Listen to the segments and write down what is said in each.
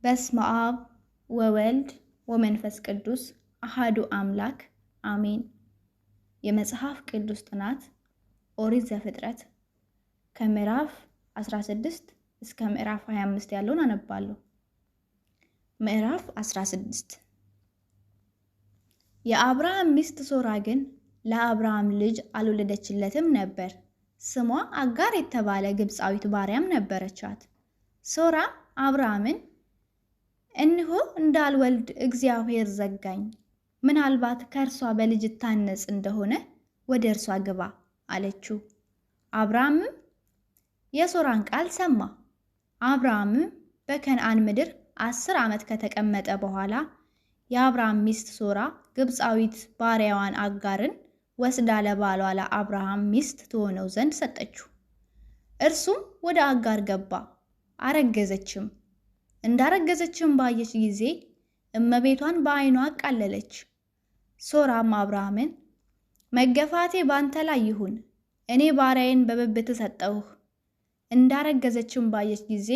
በስመ አብ ወወልድ ወመንፈስ ቅዱስ አሐዱ አምላክ አሜን። የመጽሐፍ ቅዱስ ጥናት ኦሪት ዘፍጥረት ከምዕራፍ 16 እስከ ምዕራፍ 25 ያለውን አነባለሁ። ምዕራፍ 16 የአብርሃም ሚስት ሶራ ግን ለአብርሃም ልጅ አልወለደችለትም ነበር። ስሟ አጋር የተባለ ግብፃዊት ባሪያም ነበረቻት። ሶራ አብርሃምን እነሆ እንዳልወልድ እግዚአብሔር ዘጋኝ፣ ምናልባት ከእርሷ በልጅ ታነጽ እንደሆነ ወደ እርሷ ግባ አለችው። አብርሃምም የሶራን ቃል ሰማ። አብርሃምም በከነዓን ምድር 10 ዓመት ከተቀመጠ በኋላ የአብርሃም ሚስት ሶራ ግብፃዊት ባሪያዋን አጋርን ወስዳ ለባሏ ለአብርሃም ሚስት ትሆነው ዘንድ ሰጠችው። እርሱም ወደ አጋር ገባ፣ አረገዘችም። እንዳረገዘችም ባየች ጊዜ እመቤቷን በዓይኗ አቃለለች። ሶራም አብርሃምን መገፋቴ ባንተ ላይ ይሁን፣ እኔ ባሪያዬን በብብት ሰጠሁህ። እንዳረገዘችም ባየች ጊዜ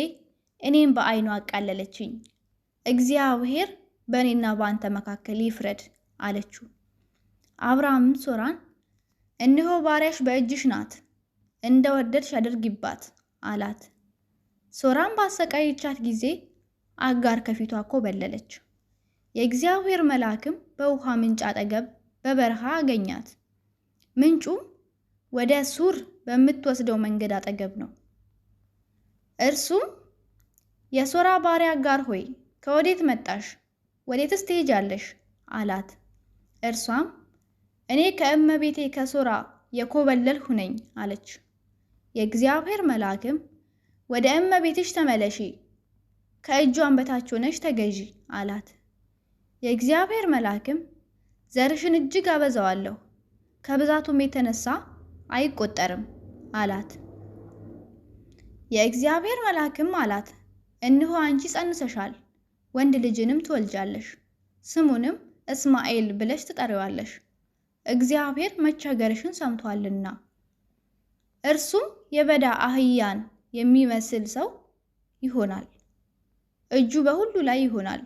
እኔም በዓይኗ አቃለለችኝ። እግዚአብሔር በእኔና ባንተ መካከል ይፍረድ አለችው። አብርሃምም ሶራን እነሆ ባሪያሽ በእጅሽ ናት፣ እንደወደድሽ አድርጊባት አላት። ሶራም ባሰቃየቻት ጊዜ አጋር ከፊቷ ኮበለለች። የእግዚአብሔር መልአክም በውሃ ምንጭ አጠገብ በበረሃ አገኛት። ምንጩም ወደ ሱር በምትወስደው መንገድ አጠገብ ነው። እርሱም የሶራ ባሪያ አጋር ሆይ ከወዴት መጣሽ? ወዴትስ ትሄጃለሽ? አላት። እርሷም እኔ ከእመቤቴ ከሶራ የኮበለልሁ ነኝ አለች። የእግዚአብሔር መልአክም ወደ እመቤትሽ ተመለሺ፣ ከእጇን በታች ሆነሽ ተገዢ አላት። የእግዚአብሔር መልአክም ዘርሽን እጅግ አበዛዋለሁ፣ ከብዛቱም የተነሳ አይቆጠርም አላት። የእግዚአብሔር መልአክም አላት፣ እነሆ አንቺ ጸንሰሻል፣ ወንድ ልጅንም ትወልጃለሽ፣ ስሙንም እስማኤል ብለሽ ትጠሪዋለሽ፣ እግዚአብሔር መቸገርሽን ሰምቷልና። እርሱም የበዳ አህያን የሚመስል ሰው ይሆናል፣ እጁ በሁሉ ላይ ይሆናል፣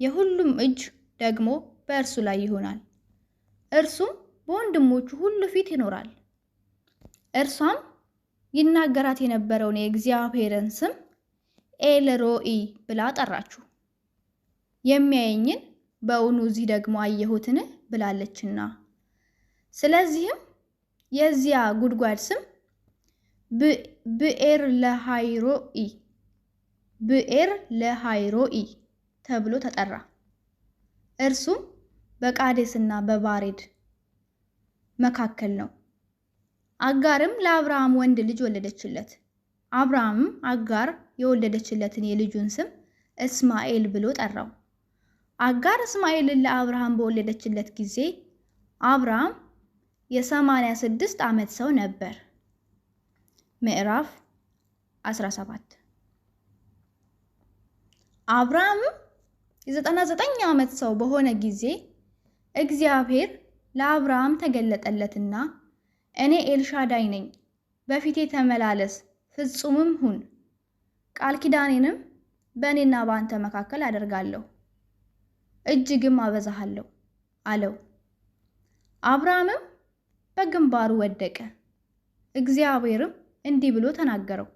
የሁሉም እጅ ደግሞ በእርሱ ላይ ይሆናል። እርሱም በወንድሞቹ ሁሉ ፊት ይኖራል። እርሷም ይናገራት የነበረውን የእግዚአብሔርን ስም ኤልሮኢ ብላ ጠራችው። የሚያየኝን በእውኑ እዚህ ደግሞ አየሁትን ብላለችና። ስለዚህም የዚያ ጉድጓድ ስም ብኤር ለሃይሮኢ ተብሎ ተጠራ። እርሱም በቃዴስና በባሬድ መካከል ነው። አጋርም ለአብርሃም ወንድ ልጅ ወለደችለት። አብርሃምም አጋር የወለደችለትን የልጁን ስም እስማኤል ብሎ ጠራው። አጋር እስማኤልን ለአብርሃም በወለደችለት ጊዜ አብርሃም የ86 ዓመት ሰው ነበር። ምዕራፍ 17 አብርሃምም የ99 ዓመት ሰው በሆነ ጊዜ እግዚአብሔር ለአብርሃም ተገለጠለትና እኔ ኤልሻዳይ ነኝ፣ በፊቴ ተመላለስ፣ ፍጹምም ሁን፣ ቃል ኪዳኔንም በእኔና በአንተ መካከል አደርጋለሁ፣ እጅግም አበዛሃለሁ አለው። አብርሃምም በግንባሩ ወደቀ። እግዚአብሔርም እንዲህ ብሎ ተናገረው፣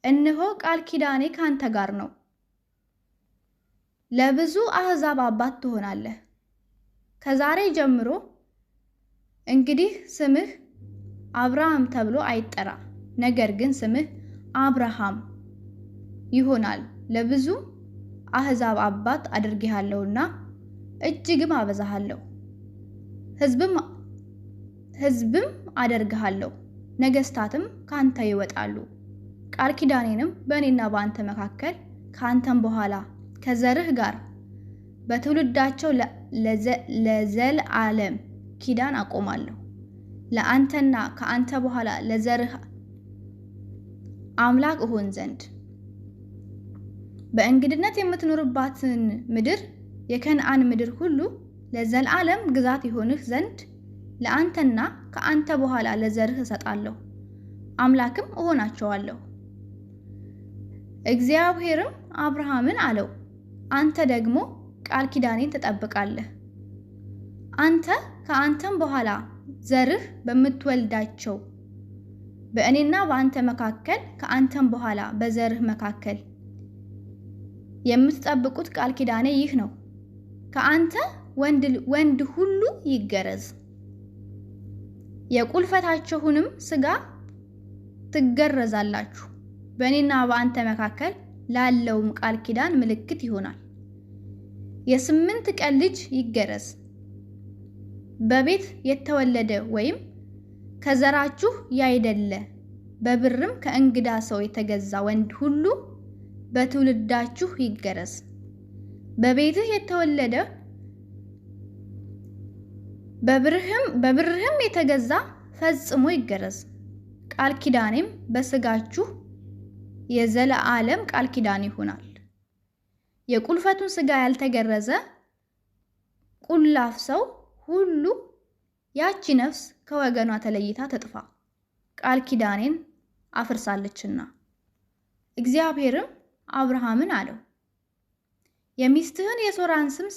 እነሆ ቃል ኪዳኔ ካንተ ጋር ነው፣ ለብዙ አሕዛብ አባት ትሆናለህ። ከዛሬ ጀምሮ እንግዲህ ስምህ አብርሃም ተብሎ አይጠራ፣ ነገር ግን ስምህ አብርሃም ይሆናል፣ ለብዙ አሕዛብ አባት አድርጌሃለሁና እጅግም አበዛሃለሁ፣ ሕዝብም አደርግሃለሁ፣ ነገሥታትም ካንተ ይወጣሉ። ቃል ኪዳኔንም በእኔና በአንተ መካከል ከአንተም በኋላ ከዘርህ ጋር በትውልዳቸው ለዘለዓለም ኪዳን አቆማለሁ። ለአንተና ከአንተ በኋላ ለዘርህ አምላክ እሆን ዘንድ በእንግድነት የምትኖርባትን ምድር የከነዓን ምድር ሁሉ ለዘላለም ግዛት ይሆንህ ዘንድ ለአንተና ከአንተ በኋላ ለዘርህ እሰጣለሁ፣ አምላክም እሆናቸዋለሁ። እግዚአብሔርም አብርሃምን አለው፣ አንተ ደግሞ ቃል ኪዳኔን ትጠብቃለህ። አንተ ከአንተም በኋላ ዘርህ በምትወልዳቸው በእኔና በአንተ መካከል ከአንተም በኋላ በዘርህ መካከል የምትጠብቁት ቃል ኪዳኔ ይህ ነው። ከአንተ ወንድ ሁሉ ይገረዝ፣ የቁልፈታችሁንም ሥጋ ትገረዛላችሁ። በእኔና በአንተ መካከል ላለውም ቃል ኪዳን ምልክት ይሆናል። የ8 ቀን ልጅ ይገረዝ። በቤት የተወለደ ወይም ከዘራችሁ ያይደለ በብርም ከእንግዳ ሰው የተገዛ ወንድ ሁሉ በትውልዳችሁ ይገረዝ። በቤትህ የተወለደ በብርህም የተገዛ ፈጽሞ ይገረዝ። ቃል ኪዳኔም በሥጋችሁ የዘለዓለም ቃል ኪዳን ይሆናል። የቁልፈቱን ሥጋ ያልተገረዘ ቁላፍ ሰው ሁሉ ያቺ ነፍስ ከወገኗ ተለይታ ትጥፋ፣ ቃል ኪዳኔን አፍርሳለችና። እግዚአብሔርም አብርሃምን አለው፣ የሚስትህን የሶራን ስም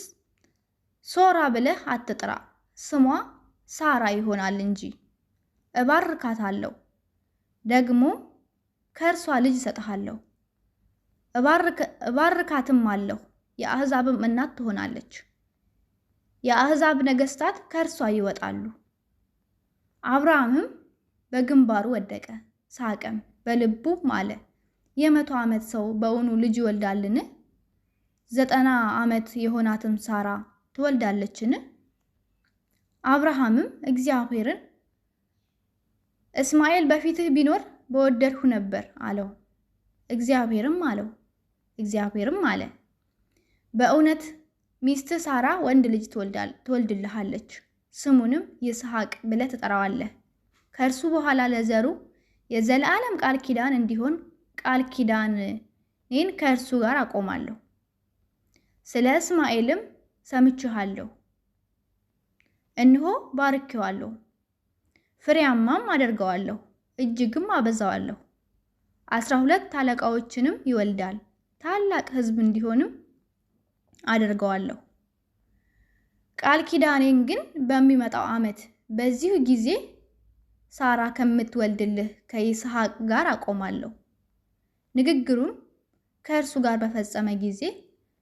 ሶራ ብለህ አትጥራ፣ ስሟ ሳራ ይሆናል እንጂ። እባርካታለሁ፣ ደግሞ ከእርሷ ልጅ እሰጥሃለሁ። እባርካትም አለሁ፣ የአሕዛብም እናት ትሆናለች። የአሕዛብ ነገሥታት ከእርሷ ይወጣሉ። አብርሃምም በግንባሩ ወደቀ፣ ሳቀም፣ በልቡም አለ፣ የ100 ዓመት ሰው በእውኑ ልጅ ይወልዳልን? 90 ዓመት የሆናትም ሳራ ትወልዳለችን? አብርሃምም እግዚአብሔርን እስማኤል በፊትህ ቢኖር በወደድሁ ነበር አለው። እግዚአብሔርም አለ፣ በእውነት ሚስትህ ሳራ ወንድ ልጅ ትወልድልሃለች፣ ስሙንም ይስሐቅ ብለህ ትጠራዋለህ። ከእርሱ በኋላ ለዘሩ የዘላለም ቃል ኪዳን እንዲሆን ቃል ኪዳኔን ከእርሱ ጋር አቆማለሁ። ስለ እስማኤልም ሰምቼሃለሁ፣ እነሆ ባርኬዋለሁ፣ ፍሬያማም አደርገዋለሁ፣ እጅግም አበዛዋለሁ። 12 አለቃዎችንም ይወልዳል፣ ታላቅ ሕዝብ እንዲሆንም አደርገዋለሁ። ቃል ኪዳኔን ግን በሚመጣው ዓመት በዚሁ ጊዜ ሳራ ከምትወልድልህ ከይስሐቅ ጋር አቆማለሁ። ንግግሩን ከእርሱ ጋር በፈጸመ ጊዜ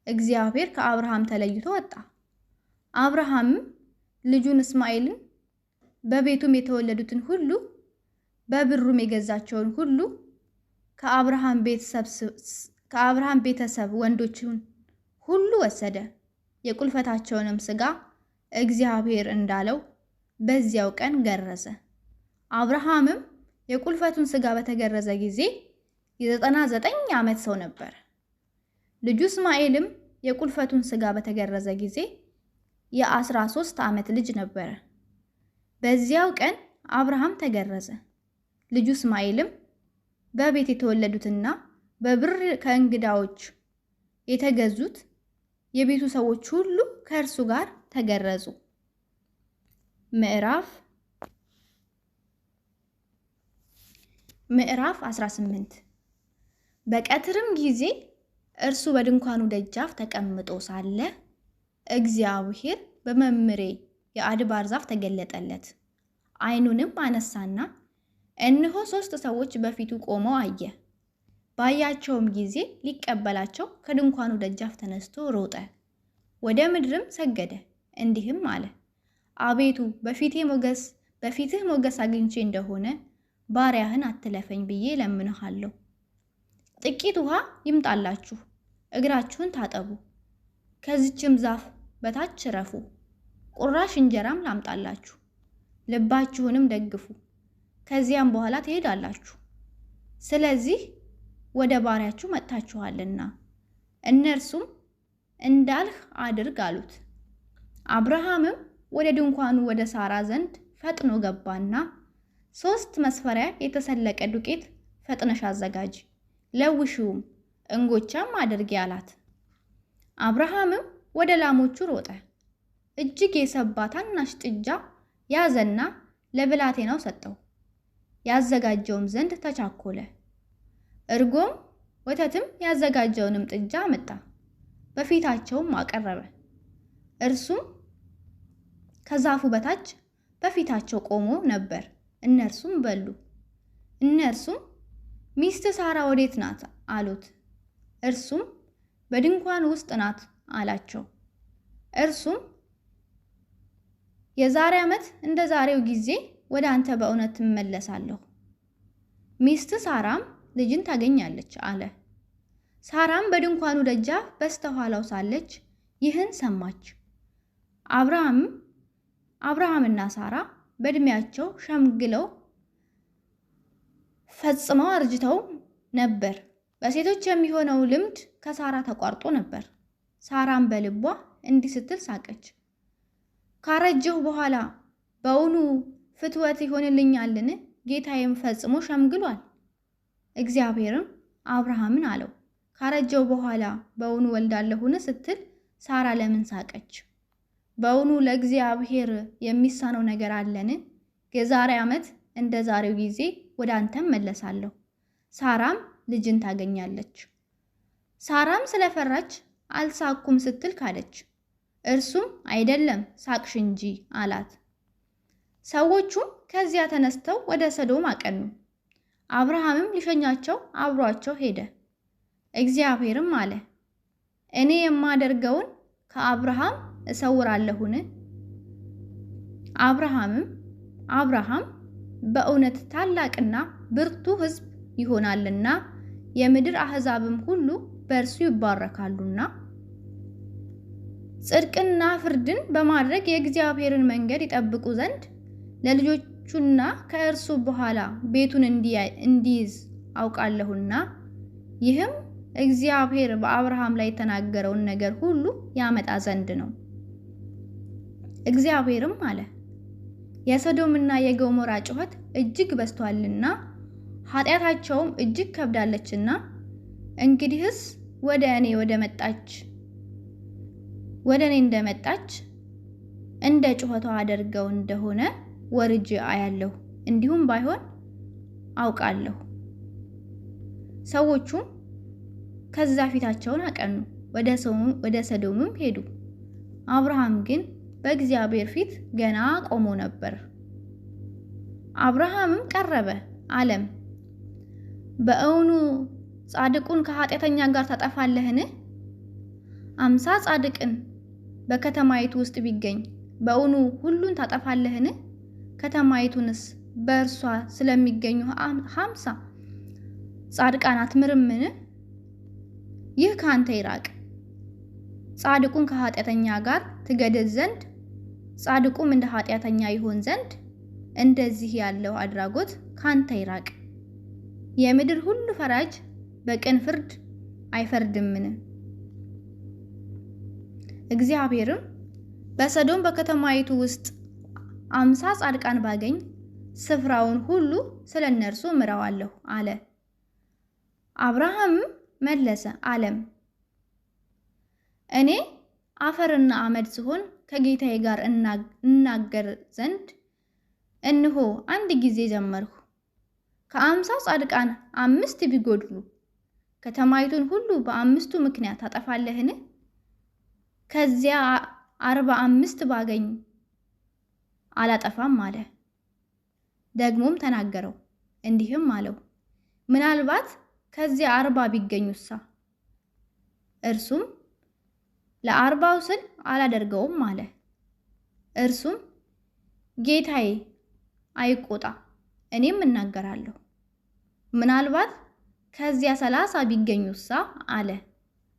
እግዚአብሔር ከአብርሃም ተለይቶ ወጣ። አብርሃምም ልጁን እስማኤልን በቤቱም የተወለዱትን ሁሉ በብሩም የገዛቸውን ሁሉ ከአብርሃም ቤተሰብ ወንዶችን ሁሉ ወሰደ። የቁልፈታቸውንም ሥጋ እግዚአብሔር እንዳለው በዚያው ቀን ገረዘ። አብርሃምም የቁልፈቱን ሥጋ በተገረዘ ጊዜ የ99 ዓመት ሰው ነበር። ልጁ እስማኤልም የቁልፈቱን ሥጋ በተገረዘ ጊዜ የ13 ዓመት ልጅ ነበረ። በዚያው ቀን አብርሃም ተገረዘ። ልጁ እስማኤልም በቤት የተወለዱትና በብር ከእንግዳዎች የተገዙት የቤቱ ሰዎች ሁሉ ከእርሱ ጋር ተገረዙ። ምዕራፍ 18 በቀትርም ጊዜ እርሱ በድንኳኑ ደጃፍ ተቀምጦ ሳለ እግዚአብሔር በመምሬ የአድባር ዛፍ ተገለጠለት። ዓይኑንም አነሳና እነሆ 3 ሰዎች በፊቱ ቆመው አየ። ባያቸውም ጊዜ ሊቀበላቸው ከድንኳኑ ደጃፍ ተነስቶ ሮጠ፣ ወደ ምድርም ሰገደ፣ እንዲህም አለ፣ አቤቱ በፊትህ ሞገስ አግኝቼ እንደሆነ ባሪያህን አትለፈኝ ብዬ እለምንሃለሁ። ጥቂት ውሃ ይምጣላችሁ፣ እግራችሁን ታጠቡ፣ ከዚችም ዛፍ በታች ረፉ። ቁራሽ እንጀራም ላምጣላችሁ፣ ልባችሁንም ደግፉ፣ ከዚያም በኋላ ትሄዳላችሁ። ስለዚህ ወደ ባሪያችሁ መጥታችኋልና እነርሱም እንዳልህ አድርግ አሉት። አብርሃምም ወደ ድንኳኑ ወደ ሳራ ዘንድ ፈጥኖ ገባና 3 መስፈሪያ የተሰለቀ ዱቄት ፈጥነሽ አዘጋጅ፣ ለውሺውም እንጎቻም አድርጊ አላት። አብርሃምም ወደ ላሞቹ ሮጠ፣ እጅግ የሰባ ታናሽ ጥጃ ያዘና ለብላቴናው ሰጠው፣ ያዘጋጀውም ዘንድ ተቻኮለ። እርጎም ወተትም ያዘጋጀውንም ጥጃ አመጣ፣ በፊታቸውም አቀረበ። እርሱም ከዛፉ በታች በፊታቸው ቆሞ ነበር። እነርሱም በሉ። እነርሱም ሚስት ሳራ ወዴት ናት አሉት። እርሱም በድንኳን ውስጥ ናት አላቸው። እርሱም የዛሬ ዓመት እንደ ዛሬው ጊዜ ወደ አንተ በእውነት እመለሳለሁ፣ ሚስት ሳራም ልጅን ታገኛለች አለ። ሳራም በድንኳኑ ደጃፍ በስተኋላው ሳለች ይህን ሰማች። አብርሃምና ሳራ በእድሜያቸው ሸምግለው ፈጽመው አርጅተው ነበር። በሴቶች የሚሆነው ልምድ ከሳራ ተቋርጦ ነበር። ሳራም በልቧ እንዲህ ስትል ሳቀች፣ ካረጀሁ በኋላ በእውኑ ፍትወት ይሆንልኛልን? ጌታዬም ፈጽሞ ሸምግሏል። እግዚአብሔርም አብርሃምን አለው፣ ካረጀሁ በኋላ በእውኑ ወልዳለሁን ስትል ሳራ ለምን ሳቀች? በእውኑ ለእግዚአብሔር የሚሳነው ነገር አለን? የዛሬ ዓመት እንደ ዛሬው ጊዜ ወደ አንተ እመለሳለሁ፣ ሳራም ልጅን ታገኛለች። ሳራም ስለፈራች አልሳኩም ስትል ካደች። እርሱም አይደለም ሳቅሽ እንጂ አላት። ሰዎቹም ከዚያ ተነስተው ወደ ሰዶም አቀኑ። አብርሃምም ሊሸኛቸው አብሯቸው ሄደ። እግዚአብሔርም አለ፣ እኔ የማደርገውን ከአብርሃም እሰውራለሁን? አብርሃም በእውነት ታላቅና ብርቱ ሕዝብ ይሆናልና የምድር አሕዛብም ሁሉ በእርሱ ይባረካሉና። ጽድቅና ፍርድን በማድረግ የእግዚአብሔርን መንገድ ይጠብቁ ዘንድ ለልጆቹና ከእርሱ በኋላ ቤቱን እንዲይዝ አውቃለሁና። ይህም እግዚአብሔር በአብርሃም ላይ የተናገረውን ነገር ሁሉ ያመጣ ዘንድ ነው። እግዚአብሔርም አለ፣ የሰዶምና የገሞራ ጩኸት እጅግ በዝቷልና ኃጢአታቸውም እጅግ ከብዳለችና እንግዲህስ ወደ እኔ እንደመጣች እንደ ጩኸቷ አደርገው እንደሆነ ወርጄ አያለሁ፣ እንዲሁም ባይሆን አውቃለሁ። ሰዎቹም ከዛ ፊታቸውን አቀኑ፣ ወደ ሰዶምም ሄዱ። አብርሃም ግን በእግዚአብሔር ፊት ገና ቆሞ ነበር። አብርሃምም ቀረበ አለም፣ በእውኑ ጻድቁን ከኃጢአተኛ ጋር ታጠፋለህን? 50 ጻድቅን በከተማይቱ ውስጥ ቢገኝ በእውኑ ሁሉን ታጠፋለህን? ከተማይቱንስ በእርሷ ስለሚገኙ 50 ጻድቃን አትምርምን? ይህ ካንተ ይራቅ። ጻድቁን ከኃጢአተኛ ጋር ትገድል ዘንድ ጻድቁም እንደ ኃጢአተኛ ይሆን ዘንድ እንደዚህ ያለው አድራጎት ካንተ ይራቅ። የምድር ሁሉ ፈራጅ በቅን ፍርድ አይፈርድምን? እግዚአብሔርም በሰዶም በከተማይቱ ውስጥ 50 ጻድቃን ባገኝ ስፍራውን ሁሉ ስለነርሱ ምረዋለሁ አለ። አብርሃም መለሰ አለም፣ እኔ አፈርና አመድ ሲሆን ከጌታዬ ጋር እናገር ዘንድ እነሆ አንድ ጊዜ ጀመርሁ። ከ50 ጻድቃን 5 ቢጎድሉ ከተማይቱን ሁሉ በ5ቱ ምክንያት ታጠፋለህን? ከዚያ 45 ባገኝ አላጠፋም አለ። ደግሞም ተናገረው እንዲህም አለው፣ ምናልባት ከዚያ 40 ቢገኙሳ? እርሱም ለ40ው ስል አላደርገውም አለ። እርሱም ጌታዬ አይቆጣ፣ እኔም እናገራለሁ። ምናልባት ከዚያ 30 ቢገኙሳ አለ።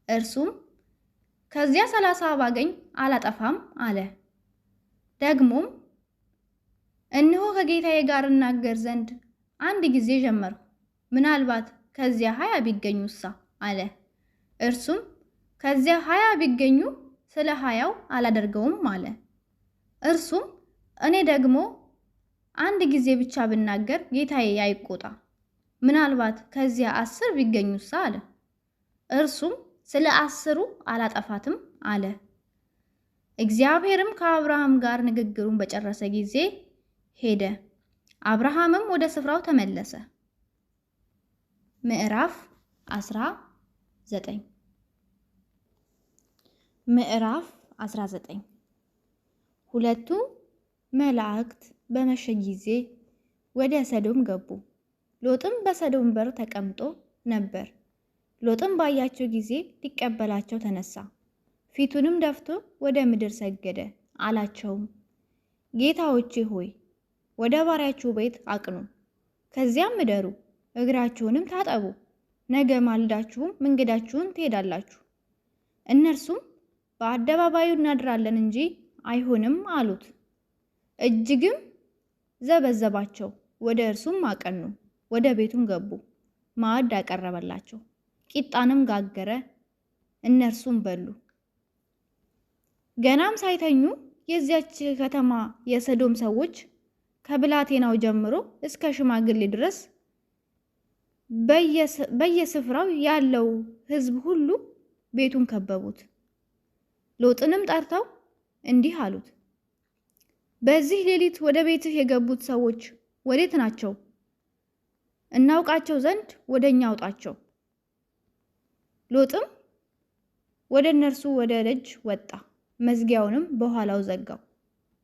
እርሱም ከዚያ 30 ባገኝ አላጠፋም አለ። ደግሞም እነሆ ከጌታዬ ጋር እናገር ዘንድ አንድ ጊዜ ጀመርሁ፣ ምናልባት ከዚያ 20 ቢገኙሳ አለ። እርሱም ከዚያ 20 ቢገኙ ስለ 20ው አላደርገውም አለ። እርሱም እኔ ደግሞ አንድ ጊዜ ብቻ ብናገር ጌታዬ አይቆጣ፣ ምናልባት ከዚያ 10 ቢገኙሳ አለ። እርሱም ስለ 10ሩ አላጠፋትም አለ። እግዚአብሔርም ከአብርሃም ጋር ንግግሩን በጨረሰ ጊዜ ሄደ። አብርሃምም ወደ ስፍራው ተመለሰ። ምዕራፍ 19 ምዕራፍ 19 ሁለቱ መላእክት በመሸ ጊዜ ወደ ሰዶም ገቡ። ሎጥም በሰዶም በር ተቀምጦ ነበር። ሎጥም ባያቸው ጊዜ ሊቀበላቸው ተነሳ፣ ፊቱንም ደፍቶ ወደ ምድር ሰገደ። አላቸውም፣ ጌታዎቼ ሆይ ወደ ባሪያችሁ ቤት አቅኑ፣ ከዚያም እደሩ፣ እግራችሁንም ታጠቡ፣ ነገ ማልዳችሁም መንገዳችሁን ትሄዳላችሁ። እነርሱም በአደባባዩ እናድራለን እንጂ አይሆንም አሉት። እጅግም ዘበዘባቸው። ወደ እርሱም አቀኑ፣ ወደ ቤቱም ገቡ። ማዕድ አቀረበላቸው፣ ቂጣንም ጋገረ፣ እነርሱም በሉ። ገናም ሳይተኙ የዚያች ከተማ የሰዶም ሰዎች ከብላቴናው ጀምሮ እስከ ሽማግሌ ድረስ በየስፍራው ያለው ሕዝብ ሁሉ ቤቱን ከበቡት። ሎጥንም ጠርተው እንዲህ አሉት፣ በዚህ ሌሊት ወደ ቤትህ የገቡት ሰዎች ወዴት ናቸው? እናውቃቸው ዘንድ ወደኛ አውጣቸው። ሎጥም ወደ እነርሱ ወደ ደጅ ወጣ፣ መዝጊያውንም በኋላው ዘጋው።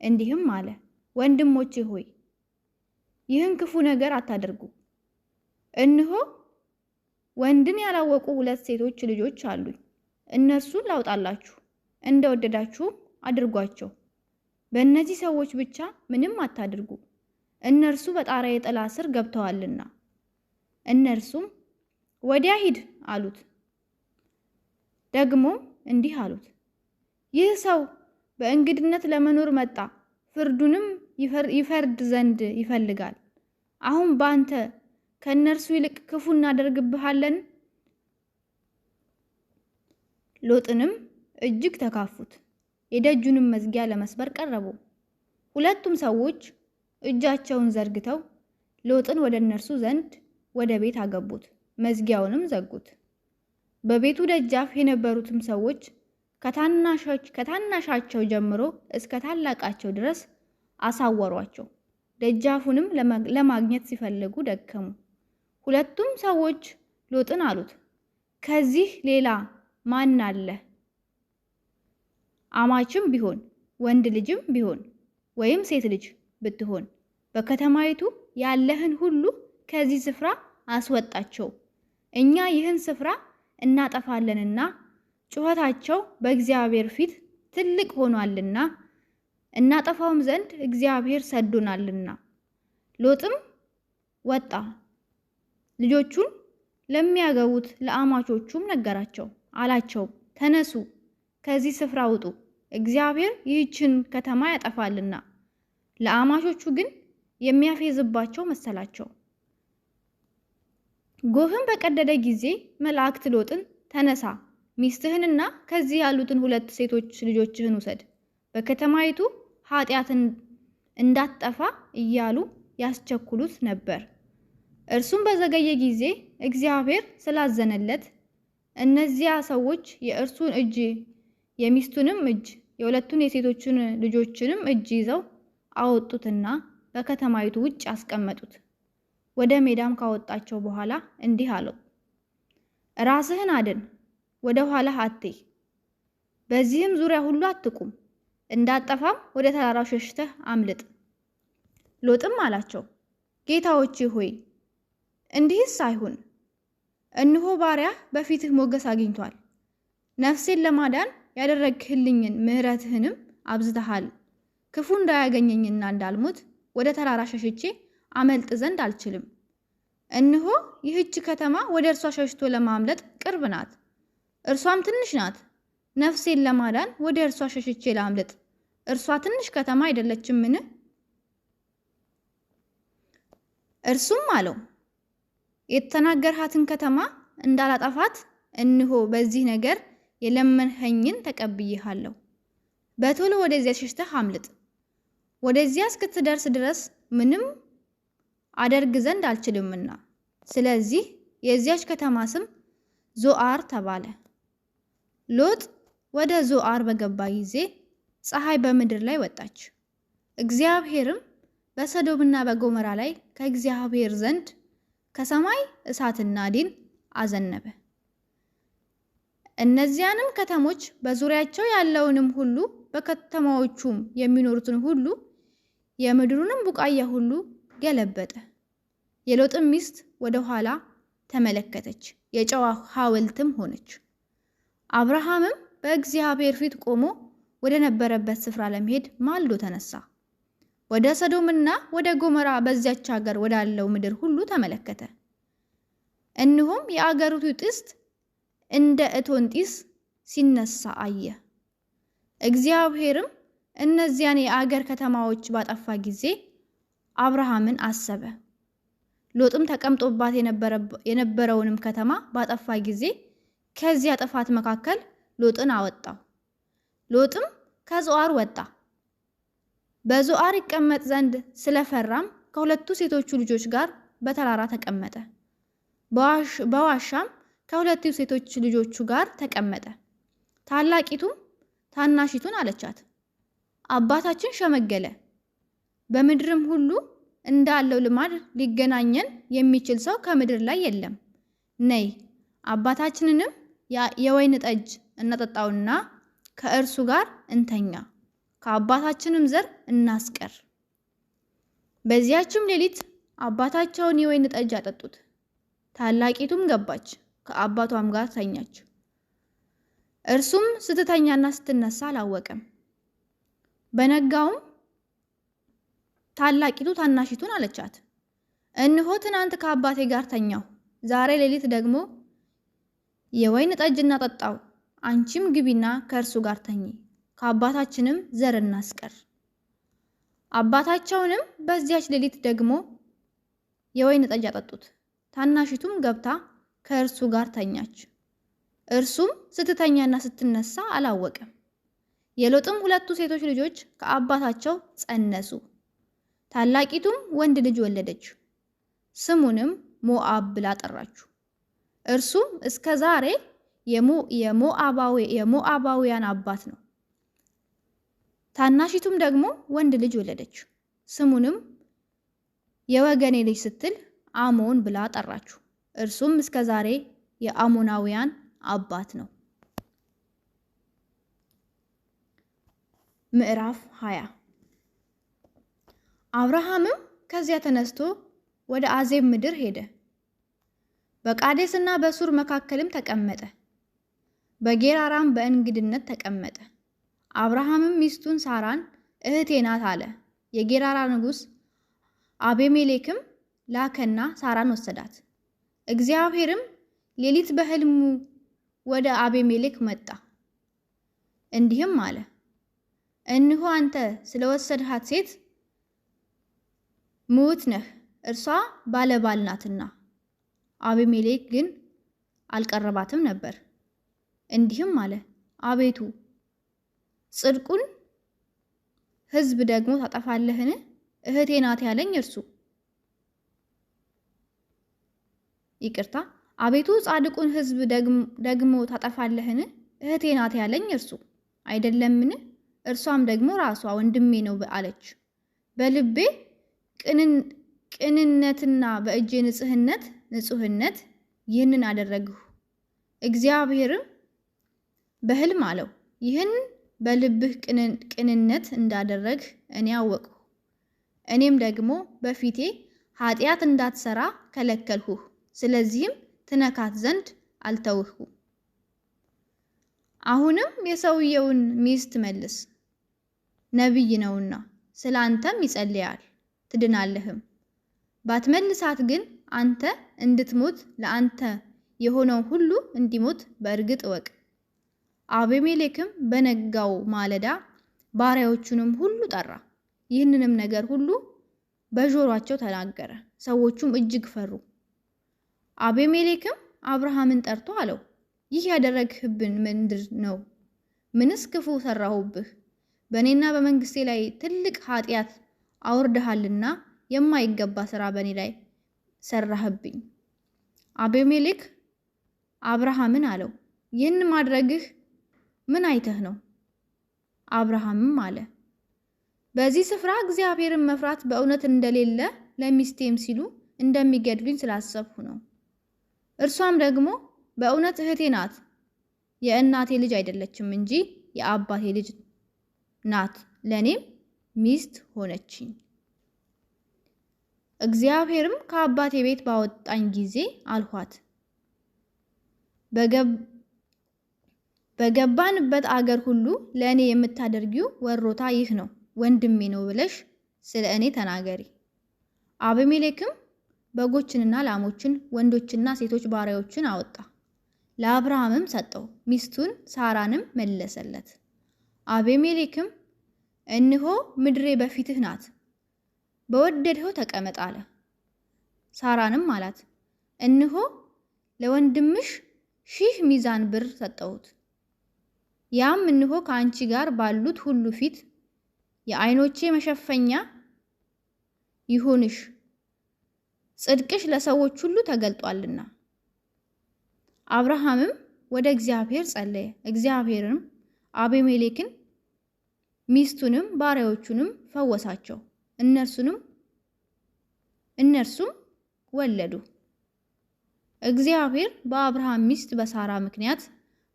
እንዲህም አለ፣ ወንድሞቼ ሆይ ይህን ክፉ ነገር አታደርጉ። እነሆ ወንድን ያላወቁ 2 ሴቶች ልጆች አሉኝ። እነርሱን ላውጣላችሁ፣ እንደወደዳችሁ አድርጓቸው። በእነዚህ ሰዎች ብቻ ምንም አታድርጉ፣ እነርሱ በጣሪያዬ ጥላ ስር ገብተዋልና። እነርሱም ወዲያ ሂድ አሉት። ደግሞ እንዲህ አሉት፣ ይህ ሰው በእንግድነት ለመኖር መጣ፣ ፍርዱንም ይፈርድ ዘንድ ይፈልጋል። አሁን ባንተ ከእነርሱ ይልቅ ክፉ እናደርግብሃለን። ሎጥንም እጅግ ተካፉት፣ የደጁንም መዝጊያ ለመስበር ቀረቡ። 2ቱም ሰዎች እጃቸውን ዘርግተው ሎጥን ወደ እነርሱ ዘንድ ወደ ቤት አገቡት፣ መዝጊያውንም ዘጉት። በቤቱ ደጃፍ የነበሩትም ሰዎች ከታናሻቸው ጀምሮ እስከ ታላቃቸው ድረስ አሳወሯቸው። ደጃፉንም ለማግኘት ሲፈልጉ ደከሙ። 2ቱም ሰዎች ሎጥን አሉት፣ ከዚህ ሌላ ማን አለ? አማችም ቢሆን ወንድ ልጅም ቢሆን ወይም ሴት ልጅ ብትሆን በከተማይቱ ያለህን ሁሉ ከዚህ ስፍራ አስወጣቸው። እኛ ይህን ስፍራ እናጠፋለንና ጩኸታቸው በእግዚአብሔር ፊት ትልቅ ሆኗልና እናጠፋውም ዘንድ እግዚአብሔር ሰዶናልና። ሎጥም ወጣ፣ ልጆቹን ለሚያገቡት ለአማቾቹም ነገራቸው። አላቸው፣ ተነሱ፣ ከዚህ ስፍራ ውጡ፣ እግዚአብሔር ይህችን ከተማ ያጠፋልና። ለአማቾቹ ግን የሚያፌዝባቸው መሰላቸው። ጎህም በቀደደ ጊዜ መላእክት ሎጥን ተነሳ፣ ሚስትህንና ከዚህ ያሉትን 2 ሴቶች ልጆችህን ውሰድ፣ በከተማይቱ ኃጢአትን እንዳትጠፋ እያሉ ያስቸኩሉት ነበር። እርሱም በዘገየ ጊዜ እግዚአብሔር ስላዘነለት እነዚያ ሰዎች የእርሱን እጅ የሚስቱንም እጅ የ2ቱን የሴቶችን ልጆችንም እጅ ይዘው አወጡትና በከተማይቱ ውጭ አስቀመጡት። ወደ ሜዳም ካወጣቸው በኋላ እንዲህ አለው፣ ራስህን አድን፣ ወደ ኋላህ አትይ፣ በዚህም ዙሪያ ሁሉ አትቁም፣ እንዳጠፋም ወደ ተራራው ሸሽተህ አምልጥ። ሎጥም አላቸው፣ ጌታዎቼ ሆይ እንዲህስ አይሁን፣ እነሆ ባሪያህ በፊትህ ሞገስ አግኝቷል። ነፍሴን ለማዳን ያደረግህልኝን ምሕረትህንም አብዝተሃል። ክፉ እንዳያገኘኝና እንዳልሞት ወደ ተራራ ሸሽቼ አመልጥ ዘንድ አልችልም። እነሆ ይህች ከተማ ወደ እርሷ ሸሽቶ ለማምለጥ ቅርብ ናት፣ እርሷም ትንሽ ናት። ነፍሴን ለማዳን ወደ እርሷ ሸሽቼ ላምልጥ፣ እርሷ ትንሽ ከተማ አይደለችምን? እርሱም አለው፣ የተናገርሃትን ከተማ እንዳላጠፋት እነሆ በዚህ ነገር የለመንኸኝን ተቀብዬሃለሁ። በቶሎ ወደዚያ ሸሽተህ አምልጥ። ወደዚያ እስክትደርስ ድረስ ምንም አደርግ ዘንድ አልችልምና። ስለዚህ የዚያች ከተማ ስም ዞአር ተባለ። ሎጥ ወደ ዞአር በገባ ጊዜ ፀሐይ በምድር ላይ ወጣች። እግዚአብሔርም በሰዶምና በጎሞራ ላይ ከእግዚአብሔር ዘንድ ከሰማይ እሳትና ዲን አዘነበ። እነዚያንም ከተሞች በዙሪያቸው ያለውንም ሁሉ በከተማዎቹም የሚኖሩትን ሁሉ የምድሩንም ቡቃያ ሁሉ ገለበጠ። የሎጥም ሚስት ወደ ኋላ ተመለከተች፣ የጨው ሐውልትም ሆነች። አብርሃምም በእግዚአብሔር ፊት ቆሞ ወደ ነበረበት ስፍራ ለመሄድ ማልዶ ተነሳ። ወደ ሰዶምና ወደ ጎሞራ በዚያች ሀገር ወዳለው ምድር ሁሉ ተመለከተ። እነሆም የአገሪቱ ጥስት እንደ እቶን ጢስ ሲነሳ አየ። እግዚአብሔርም እነዚያን የአገር ከተማዎች ባጠፋ ጊዜ አብርሃምን አሰበ። ሎጥም ተቀምጦባት የነበረውንም ከተማ ባጠፋ ጊዜ ከዚያ ጥፋት መካከል ሎጥን አወጣው። ሎጥም ከዞዓር ወጣ። በዞዓር ይቀመጥ ዘንድ ስለፈራም ከሁለቱ ሴቶቹ ልጆች ጋር በተራራ ተቀመጠ። በዋሻም ከሁለቱ ሴቶች ልጆቹ ጋር ተቀመጠ። ታላቂቱም ታናሺቱን አለቻት፣ አባታችን ሸመገለ፣ በምድርም ሁሉ እንዳለው ልማድ ሊገናኘን የሚችል ሰው ከምድር ላይ የለም። ነይ አባታችንንም የወይን ጠጅ እናጠጣውና ከእርሱ ጋር እንተኛ፣ ከአባታችንም ዘር እናስቀር። በዚያችም ሌሊት አባታቸውን የወይን ጠጅ አጠጡት። ታላቂቱም ገባች፣ ከአባቷም ጋር ተኛች። እርሱም ስትተኛና ስትነሳ አላወቀም። በነጋውም ታላቂቱ ታናሺቱን አለቻት፣ እነሆ ትናንት ከአባቴ ጋር ተኛሁ፣ ዛሬ ሌሊት ደግሞ የወይን ጠጅ እናጠጣው፣ አንቺም ግቢና ከእርሱ ጋር ተኚ፣ ከአባታችንም ዘር እናስቀር። አባታቸውንም በዚያች ሌሊት ደግሞ የወይን ጠጅ አጠጡት። ታናሺቱም ገብታ ከእርሱ ጋር ተኛች። እርሱም ስትተኛና ስትነሳ አላወቀም። የሎጥም ሁለቱ ሴቶች ልጆች ከአባታቸው ጸነሱ። ታላቂቱም ወንድ ልጅ ወለደች፣ ስሙንም ሞዓብ ብላ ጠራችው። እርሱም እስከ ዛሬ የሞዓባውያን አባት ነው። ታናሺቱም ደግሞ ወንድ ልጅ ወለደች፣ ስሙንም የወገኔ ልጅ ስትል አሞን ብላ ጠራችው። እርሱም እስከ ዛሬ የአሞናውያን አባት ነው። ምዕራፍ 20 አብርሃምም ከዚያ ተነስቶ ወደ አዜብ ምድር ሄደ። በቃዴስና በሱር መካከልም ተቀመጠ። በጌራራም በእንግድነት ተቀመጠ። አብርሃምም ሚስቱን ሳራን እህቴ ናት አለ። የጌራራ ንጉሥ አቤሜሌክም ላከና ሳራን ወሰዳት። እግዚአብሔርም ሌሊት በሕልሙ ወደ አቤሜሌክ መጣ፣ እንዲህም አለ፣ እነሆ አንተ ስለወሰድሃት ሴት ምውት ነህ፣ እርሷ ባለባል ናትና። አቤሜሌክ ግን አልቀረባትም ነበር። እንዲህም አለ፣ አቤቱ ጽድቁን ሕዝብ ደግሞ ታጠፋለህን? እህቴ ናት ያለኝ እርሱ ይቅርታ፣ አቤቱ ጻድቁን ሕዝብ ደግሞ ታጠፋለህን? እህቴ ናት ያለኝ እርሱ አይደለምን? እርሷም ደግሞ ራሷ ወንድሜ ነው አለች። በልቤ ቅንነትና በእጄ ንጹህነት ይህንን አደረግሁ። እግዚአብሔርም በሕልም አለው፣ ይህን በልብህ ቅንነት እንዳደረግህ እኔ አወቅሁ። እኔም ደግሞ በፊቴ ኃጢአት እንዳትሰራ ከለከልሁህ። ስለዚህም ትነካት ዘንድ አልተውህም። አሁንም የሰውየውን ሚስት መልስ፣ ነቢይ ነውና ስለ አንተም ይጸልያል ትድናለህም። ባትመልሳት ግን አንተ እንድትሞት ለአንተ የሆነው ሁሉ እንዲሞት በእርግጥ እወቅ። አቤሜሌክም በነጋው ማለዳ ባሪያዎቹንም ሁሉ ጠራ፣ ይህንንም ነገር ሁሉ በጆሮአቸው ተናገረ። ሰዎቹም እጅግ ፈሩ። አቤሜሌክም አብርሃምን ጠርቶ አለው፣ ይህ ያደረግህብን ምንድር ነው? ምንስ ክፉ ሰራሁብህ? በእኔና በመንግስቴ ላይ ትልቅ ኃጢአት አውርደሃልና የማይገባ ስራ በእኔ ላይ ሰራህብኝ። አቤሜሌክ አብርሃምን አለው፣ ይህን ማድረግህ ምን አይተህ ነው? አብርሃምም አለ፣ በዚህ ስፍራ እግዚአብሔርን መፍራት በእውነት እንደሌለ ለሚስቴም ሲሉ እንደሚገድሉኝ ስላሰብሁ ነው። እርሷም ደግሞ በእውነት እህቴ ናት፣ የእናቴ ልጅ አይደለችም እንጂ የአባቴ ልጅ ናት፣ ለኔም ሚስት ሆነችኝ። እግዚአብሔርም ከአባቴ ቤት ባወጣኝ ጊዜ አልኋት፣ በገባንበት አገር ሁሉ ለእኔ የምታደርጊው ወሮታ ይህ ነው፣ ወንድሜ ነው ብለሽ ስለ እኔ ተናገሪ። አቤሜሌክም በጎችንና ላሞችን ወንዶችና ሴቶች ባሪያዎችን አወጣ፣ ለአብርሃምም ሰጠው፣ ሚስቱን ሳራንም መለሰለት። አቤሜሌክም እነሆ ምድሬ በፊትህ ናት፣ በወደድኸው ተቀመጥ አለ። ሳራንም አላት፣ እነሆ ለወንድምሽ 1000 ሚዛን ብር ሰጠሁት፣ ያም እነሆ ከአንቺ ጋር ባሉት ሁሉ ፊት የዓይኖቼ መሸፈኛ ይሁንሽ፣ ጽድቅሽ ለሰዎች ሁሉ ተገልጧልና። አብርሃምም ወደ እግዚአብሔር ጸለየ። እግዚአብሔርም አቤሜሌክን ሚስቱንም ባሪያዎቹንም ፈወሳቸው፣ እነርሱም ወለዱ። እግዚአብሔር በአብርሃም ሚስት በሳራ ምክንያት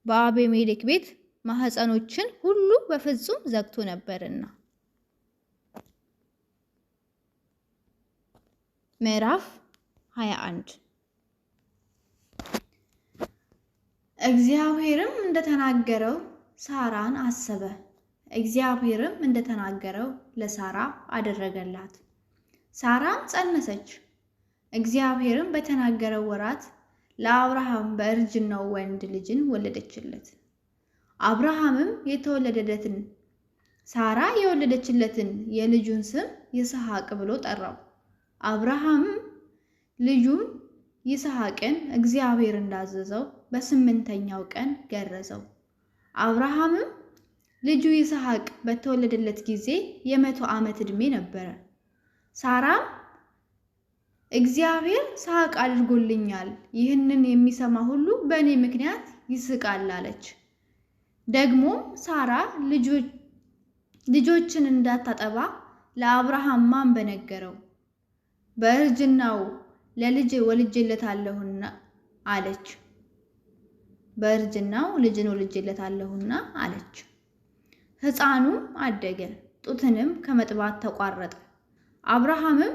በአቤሜሌክ ቤት ማህፀኖችን ሁሉ በፍጹም ዘግቶ ነበርና። ምዕራፍ 21 እግዚአብሔርም እንደተናገረው ሳራን አሰበ። እግዚአብሔርም እንደተናገረው ለሳራ አደረገላት። ሳራም ጸነሰች። እግዚአብሔርም በተናገረው ወራት ለአብርሃም በእርጅናው ወንድ ልጅን ወለደችለት። አብርሃምም የተወለደለትን ሳራ የወለደችለትን የልጁን ስም ይስሐቅ ብሎ ጠራው። አብርሃምም ልጁን ይስሐቅን እግዚአብሔር እንዳዘዘው በ8ኛው ቀን ገረዘው። አብርሃምም ልጁ ይስሐቅ በተወለደለት ጊዜ የ100 ዓመት ዕድሜ ነበረ። ሳራም እግዚአብሔር ሳቅ አድርጎልኛል፣ ይህንን የሚሰማ ሁሉ በእኔ ምክንያት ይስቃል አለች። ደግሞ ሳራ ልጆችን እንዳታጠባ ለአብርሃም ማን በነገረው? በእርጅናው ለልጅ ወልጄለታለሁና አለች። በእርጅናው ልጅን ወልጄለታለሁና አለች። ሕፃኑም አደገ፣ ጡትንም ከመጥባት ተቋረጠ። አብርሃምም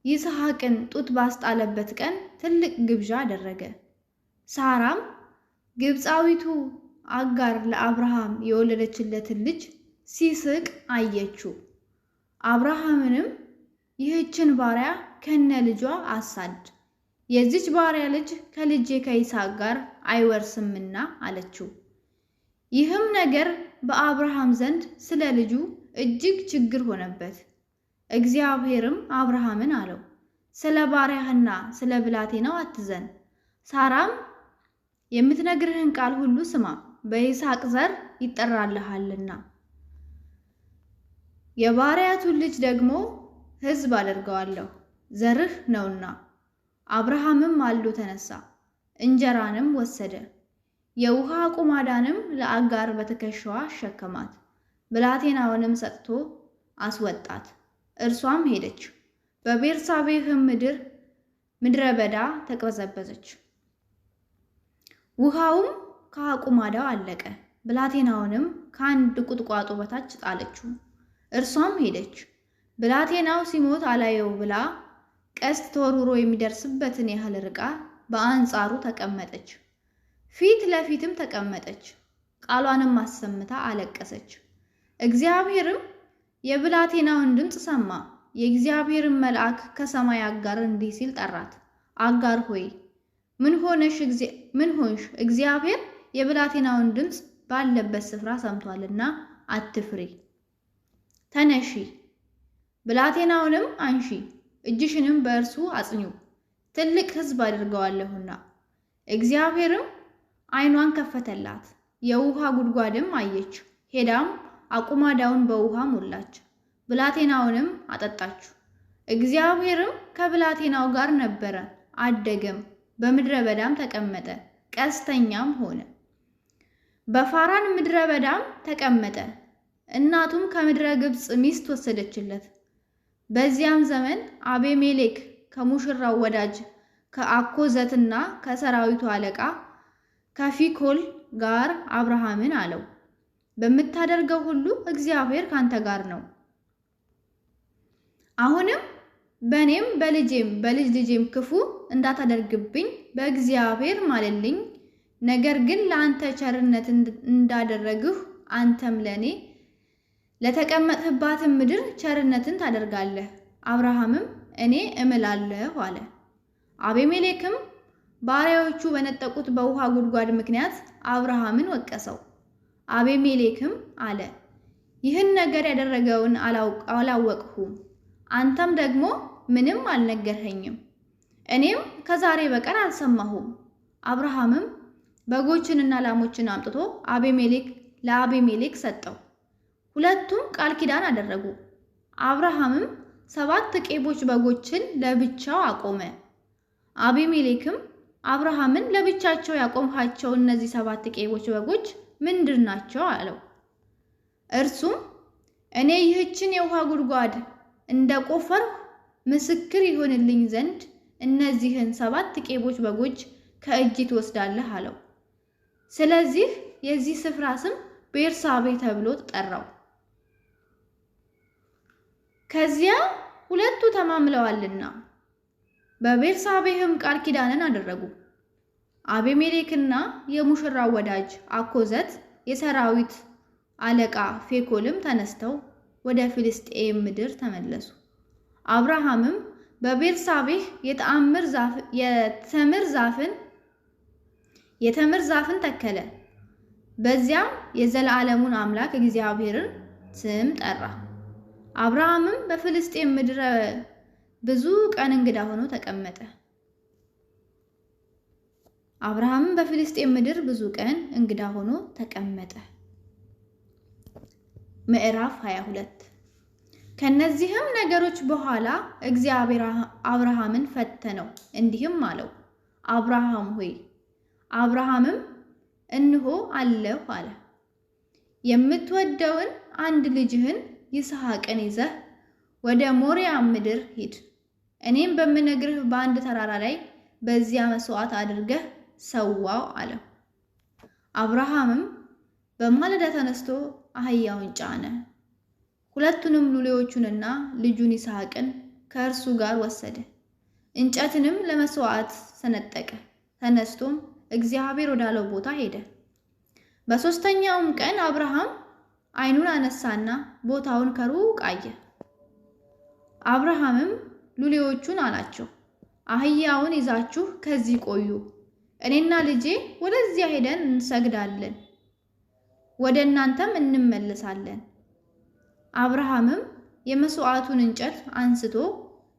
ይስሐቅን ጡት ባስጣለበት ቀን ትልቅ ግብዣ አደረገ። ሳራም ግብፃዊቱ አጋር ለአብርሃም የወለደችለትን ልጅ ሲስቅ አየችው። አብርሃምንም ይህችን ባሪያ ከነ ልጇ አሳድ፣ የዚች ባሪያ ልጅ ከልጄ ከይስሐቅ ጋር አይወርስምና አለችው። ይህም ነገር በአብርሃም ዘንድ ስለ ልጁ እጅግ ችግር ሆነበት። እግዚአብሔርም አብርሃምን አለው፣ ስለ ባሪያህና ስለ ብላቴናው አትዘን። ሳራም የምትነግርህን ቃል ሁሉ ስማ፣ በይስሐቅ ዘር ይጠራልሃልና የባሪያቱን ልጅ ደግሞ ሕዝብ አደርገዋለሁ፣ ዘርህ ነውና። አብርሃምም ማልዶ ተነሳ፣ እንጀራንም ወሰደ፣ የውሃ ቁማዳንም ለአጋር በትከሻዋ አሸከማት፣ ብላቴናውንም ሰጥቶ አስወጣት። እርሷም ሄደች፣ በቤርሳቤህም ምድረ በዳ ተቅበዘበዘች። ውሃውም ከአቁማዳው አለቀ። ብላቴናውንም ከአንድ ቁጥቋጦ በታች ጣለችው። እርሷም ሄደች፣ ብላቴናው ሲሞት አላየው ብላ ቀስት ተወርውሮ የሚደርስበትን ያህል ርቃ በአንጻሩ ተቀመጠች። ፊት ለፊትም ተቀመጠች፣ ቃሏንም አሰምታ አለቀሰች። እግዚአብሔርም የብላቴናውን ድምፅ ሰማ። የእግዚአብሔርን መልአክ ከሰማይ አጋር እንዲህ ሲል ጠራት፣ አጋር ሆይ ምን ሆንሽ? እግዚአብሔር የብላቴናውን ድምፅ ባለበት ስፍራ ሰምቷልና አትፍሪ። ተነሺ፣ ብላቴናውንም አንሺ፣ እጅሽንም በእርሱ አጽኚው፣ ትልቅ ሕዝብ አድርገዋለሁና። እግዚአብሔርም ዓይኗን ከፈተላት፣ የውሃ ጉድጓድም አየች። ሄዳም አቁማዳውን በውሃ ሞላች፣ ብላቴናውንም አጠጣችው። እግዚአብሔርም ከብላቴናው ጋር ነበረ፣ አደገም፣ በምድረ በዳም ተቀመጠ፣ ቀስተኛም ሆነ። በፋራን ምድረ በዳም ተቀመጠ። እናቱም ከምድረ ግብፅ ሚስት ወሰደችለት። በዚያም ዘመን አቤሜሌክ ከሙሽራው ወዳጅ ከአኮዘትና ከሰራዊቱ አለቃ ከፊኮል ጋር አብርሃምን አለው፣ በምታደርገው ሁሉ እግዚአብሔር ካንተ ጋር ነው። አሁንም በእኔም በልጄም በልጅ ልጄም ክፉ እንዳታደርግብኝ በእግዚአብሔር ማልልኝ። ነገር ግን ለአንተ ቸርነት እንዳደረግሁ አንተም ለእኔ ለተቀመጥህባትን ምድር ቸርነትን ታደርጋለህ። አብርሃምም እኔ እምላለሁ አለ። አቤሜሌክም ባሪያዎቹ በነጠቁት በውሃ ጉድጓድ ምክንያት አብርሃምን ወቀሰው። አቤሜሌክም አለ፣ ይህን ነገር ያደረገውን አላወቅሁም፣ አንተም ደግሞ ምንም አልነገርኸኝም፣ እኔም ከዛሬ በቀር አልሰማሁም። አብርሃምም በጎችንና ላሞችን አምጥቶ ለአቤሜሌክ ሰጠው። ሁለቱም ቃል ኪዳን አደረጉ። አብርሃምም 7 ቄቦች በጎችን ለብቻው አቆመ። አቤሜሌክም አብርሃምን ለብቻቸው ያቆምሃቸው እነዚህ 7 ቄቦች በጎች ምንድን ናቸው አለው። እርሱም እኔ ይህችን የውሃ ጉድጓድ እንደቆፈርሁ ምስክር ይሆንልኝ ዘንድ እነዚህን 7 ቄቦች በጎች ከእጅ ትወስዳለህ አለው። ስለዚህ የዚህ ስፍራ ስም ቤርሳቤህ ተብሎ ተጠራው። ከዚያ ሁለቱ ተማምለዋልና በቤርሳቤህም ቃል ኪዳንን አደረጉ። አቤሜሌክና የሙሽራው ወዳጅ አኮዘት የሰራዊት አለቃ ፌኮልም ተነስተው ወደ ፍልስጤም ምድር ተመለሱ። አብርሃምም በቤርሳቤህ የተምር ዛፍን ተከለ። በዚያም የዘላለሙን አምላክ እግዚአብሔርን ስም ጠራ። አብርሃምም በፍልስጤም ምድር ብዙ ቀን እንግዳ ሆኖ ተቀመጠ። ምዕራፍ 22 ከነዚህም ነገሮች በኋላ እግዚአብሔር አብርሃምን ፈተነው፣ እንዲህም አለው፣ አብርሃም ሆይ። አብርሃምም እንሆ አለሁ አለ። የምትወደውን አንድ ልጅህን ይስሐቅን ይዘህ ወደ ሞሪያ ምድር ሂድ። እኔም በምነግርህ በአንድ ተራራ ላይ በዚያ መስዋዕት አድርገህ ሰዋው አለ። አብርሃምም በማለዳ ተነስቶ አህያውን ጫነ፣ ሁለቱንም ሉሌዎቹንና ልጁን ይስሐቅን ከእርሱ ጋር ወሰደ። እንጨትንም ለመስዋዕት ሰነጠቀ። ተነስቶም እግዚአብሔር ወዳለው ቦታ ሄደ። በሦስተኛውም ቀን አብርሃም ዓይኑን አነሳና ቦታውን ከሩቅ አየ። አብርሃምም ሉሌዎቹን አላቸው፣ አህያውን ይዛችሁ ከዚህ ቆዩ፣ እኔና ልጄ ወደዚያ ሄደን እንሰግዳለን፣ ወደ እናንተም እንመለሳለን። አብርሃምም የመስዋዕቱን እንጨት አንስቶ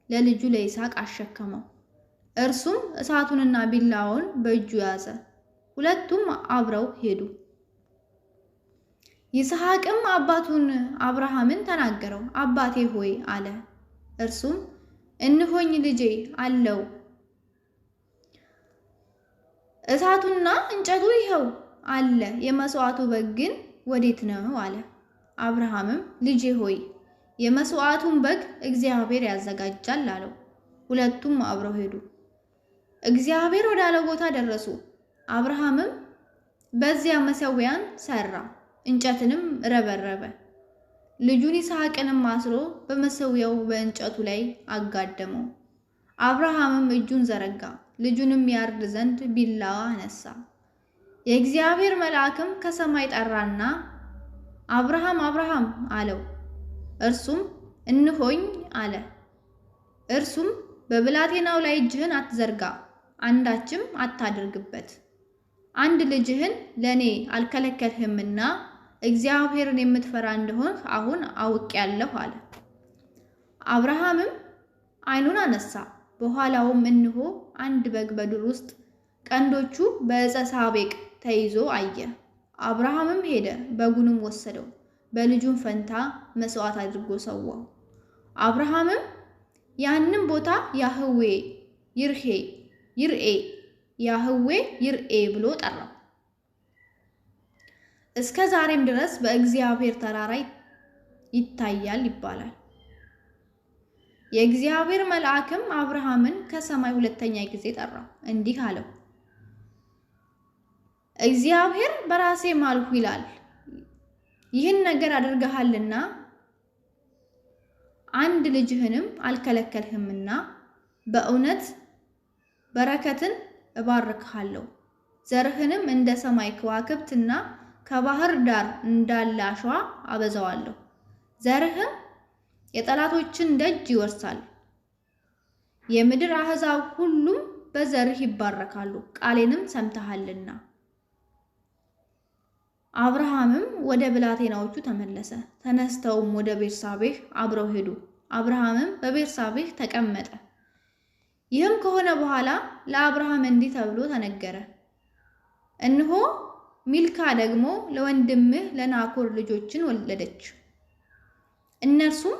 ለልጁ ለይስሐቅ አሸከመው። እርሱም እሳቱንና ቢላውን በእጁ ያዘ። ሁለቱም አብረው ሄዱ። ይስሐቅም አባቱን አብርሃምን ተናገረው፣ አባቴ ሆይ አለ። እርሱም እንሆኝ ልጄ አለው። እሳቱና እንጨቱ ይኸው አለ፣ የመስዋዕቱ በግ ግን ወዴት ነው አለ። አብርሃምም ልጄ ሆይ የመስዋዕቱን በግ እግዚአብሔር ያዘጋጃል አለው። ሁለቱም አብረው ሄዱ። እግዚአብሔር ወዳለው ቦታ ደረሱ። አብርሃምም በዚያ መሠዊያን ሰራ፣ እንጨትንም ረበረበ። ልጁን ይስሐቅንም አስሮ በመሠዊያው በእንጨቱ ላይ አጋደመው። አብርሃምም እጁን ዘረጋ፣ ልጁንም ያርድ ዘንድ ቢላዋ አነሳ። የእግዚአብሔር መልአክም ከሰማይ ጠራና አብርሃም አብርሃም አለው። እርሱም እንሆኝ አለ። እርሱም በብላቴናው ላይ እጅህን አትዘርጋ፣ አንዳችም አታድርግበት። አንድ ልጅህን ለኔ አልከለከልህምና እግዚአብሔርን የምትፈራ እንደሆንህ አሁን አውቄአለሁ አለ። አብርሃምም ዓይኑን አነሳ፣ በኋላውም እንሆ አንድ በግ በዱር ውስጥ ቀንዶቹ በዕፀ ሳቤቅ ተይዞ አየ። አብርሃምም ሄደ፣ በጉንም ወሰደው፣ በልጁም ፈንታ መስዋዕት አድርጎ ሰዋው። አብርሃምም ያንን ቦታ ያህዌ ይርኤ ብሎ ጠራው። እስከ ዛሬም ድረስ በእግዚአብሔር ተራራ ይታያል ይባላል። የእግዚአብሔር መልአክም አብርሃምን ከሰማይ ሁለተኛ ጊዜ ጠራው፣ እንዲህ አለው፣ እግዚአብሔር በራሴ ማልሁ ይላል፣ ይህን ነገር አድርገሃልና አንድ ልጅህንም አልከለከልህምና በእውነት በረከትን እባርክሃለሁ፣ ዘርህንም እንደ ሰማይ ከዋክብትና ከባህር ዳር እንዳለ አሸዋ አበዛዋለሁ። ዘርህም የጠላቶችን ደጅ ይወርሳል። የምድር አሕዛብ ሁሉም በዘርህ ይባረካሉ፣ ቃሌንም ሰምተሃልና። አብርሃምም ወደ ብላቴናዎቹ ተመለሰ። ተነስተውም ወደ ቤርሳቤህ አብረው ሄዱ። አብርሃምም በቤርሳቤህ ተቀመጠ። ይህም ከሆነ በኋላ ለአብርሃም እንዲህ ተብሎ ተነገረ፣ እነሆ ሚልካ ደግሞ ለወንድምህ ለናኮር ልጆችን ወለደች። እነርሱም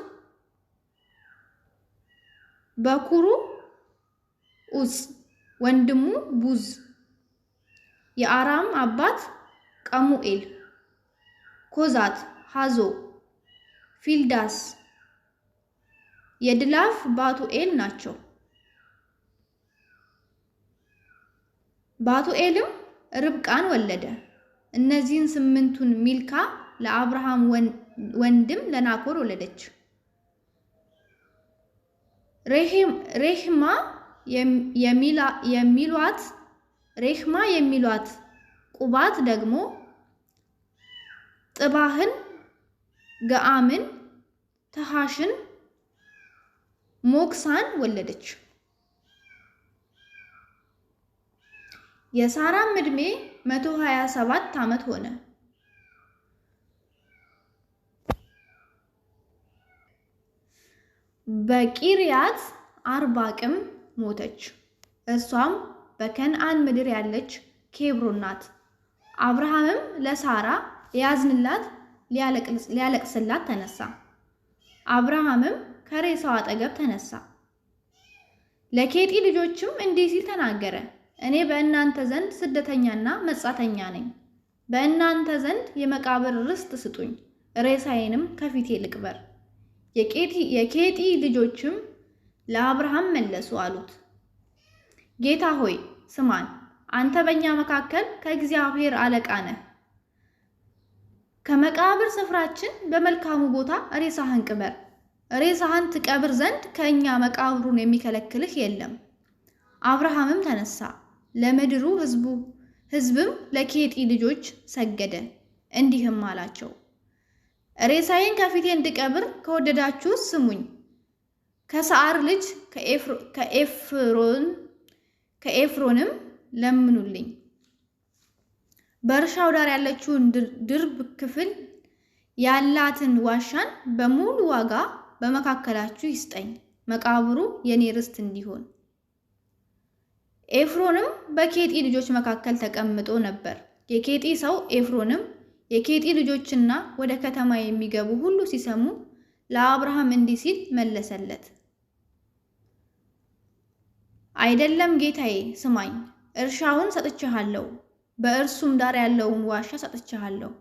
በኩሩ ኡፅ፣ ወንድሙ ቡዝ፣ የአራም አባት ቀሙኤል፣ ኮዛት፣ ሃዞ፣ ፊልዳስ፣ የድላፍ ባቱኤል ናቸው። ባቱኤልም ርብቃን ወለደ። እነዚህን ስምንቱን ሚልካ ለአብርሃም ወንድም ለናኮር ወለደች። ሬሕማ የሚሏት ቁባት ደግሞ ጥባህን፣ ገአምን፣ ተሃሽን፣ ሞክሳን ወለደች። የሳራም ዕድሜ 127 ዓመት ሆነ። በቂርያት አርባቅም ሞተች። እርሷም በከነዓን ምድር ያለች ኬብሮን ናት። አብርሃምም ለሳራ ሊያዝንላት ሊያለቅስላት ተነሳ። አብርሃምም ከሬሳው አጠገብ ተነሳ። ለኬጢ ልጆችም እንዲህ ሲል ተናገረ፣ እኔ በእናንተ ዘንድ ስደተኛና መጻተኛ ነኝ። በእናንተ ዘንድ የመቃብር ርስት ስጡኝ፣ ሬሳዬንም ከፊቴ ልቅበር። የኬጢ ልጆችም ለአብርሃም መለሱ አሉት፣ ጌታ ሆይ ስማን፣ አንተ በእኛ መካከል ከእግዚአብሔር አለቃ ነህ። ከመቃብር ስፍራችን በመልካሙ ቦታ ሬሳህን ቅበር። ሬሳህን ትቀብር ዘንድ ከእኛ መቃብሩን የሚከለክልህ የለም። አብርሃምም ተነሳ፣ ለምድሩ ሕዝብም ለኬጢ ልጆች ሰገደ፣ እንዲህም አላቸው፣ ሬሳዬን ከፊቴ እንድቀብር ከወደዳችሁ ስሙኝ። ከሰዓር ልጅ ከኤፍሮንም ለምኑልኝ። በእርሻው ዳር ያለችውን ድርብ ክፍል ያላትን ዋሻን በሙሉ ዋጋ በመካከላችሁ ይስጠኝ፣ መቃብሩ የኔ ርስት እንዲሆን። ኤፍሮንም በኬጢ ልጆች መካከል ተቀምጦ ነበር። የኬጢ ሰው ኤፍሮንም የኬጢ ልጆችና ወደ ከተማ የሚገቡ ሁሉ ሲሰሙ ለአብርሃም እንዲህ ሲል መለሰለት፣ አይደለም ጌታዬ፣ ስማኝ። እርሻውን ሰጥቼሃለሁ፣ በእርሱም ዳር ያለውን ዋሻ ሰጥቼሃለሁ፣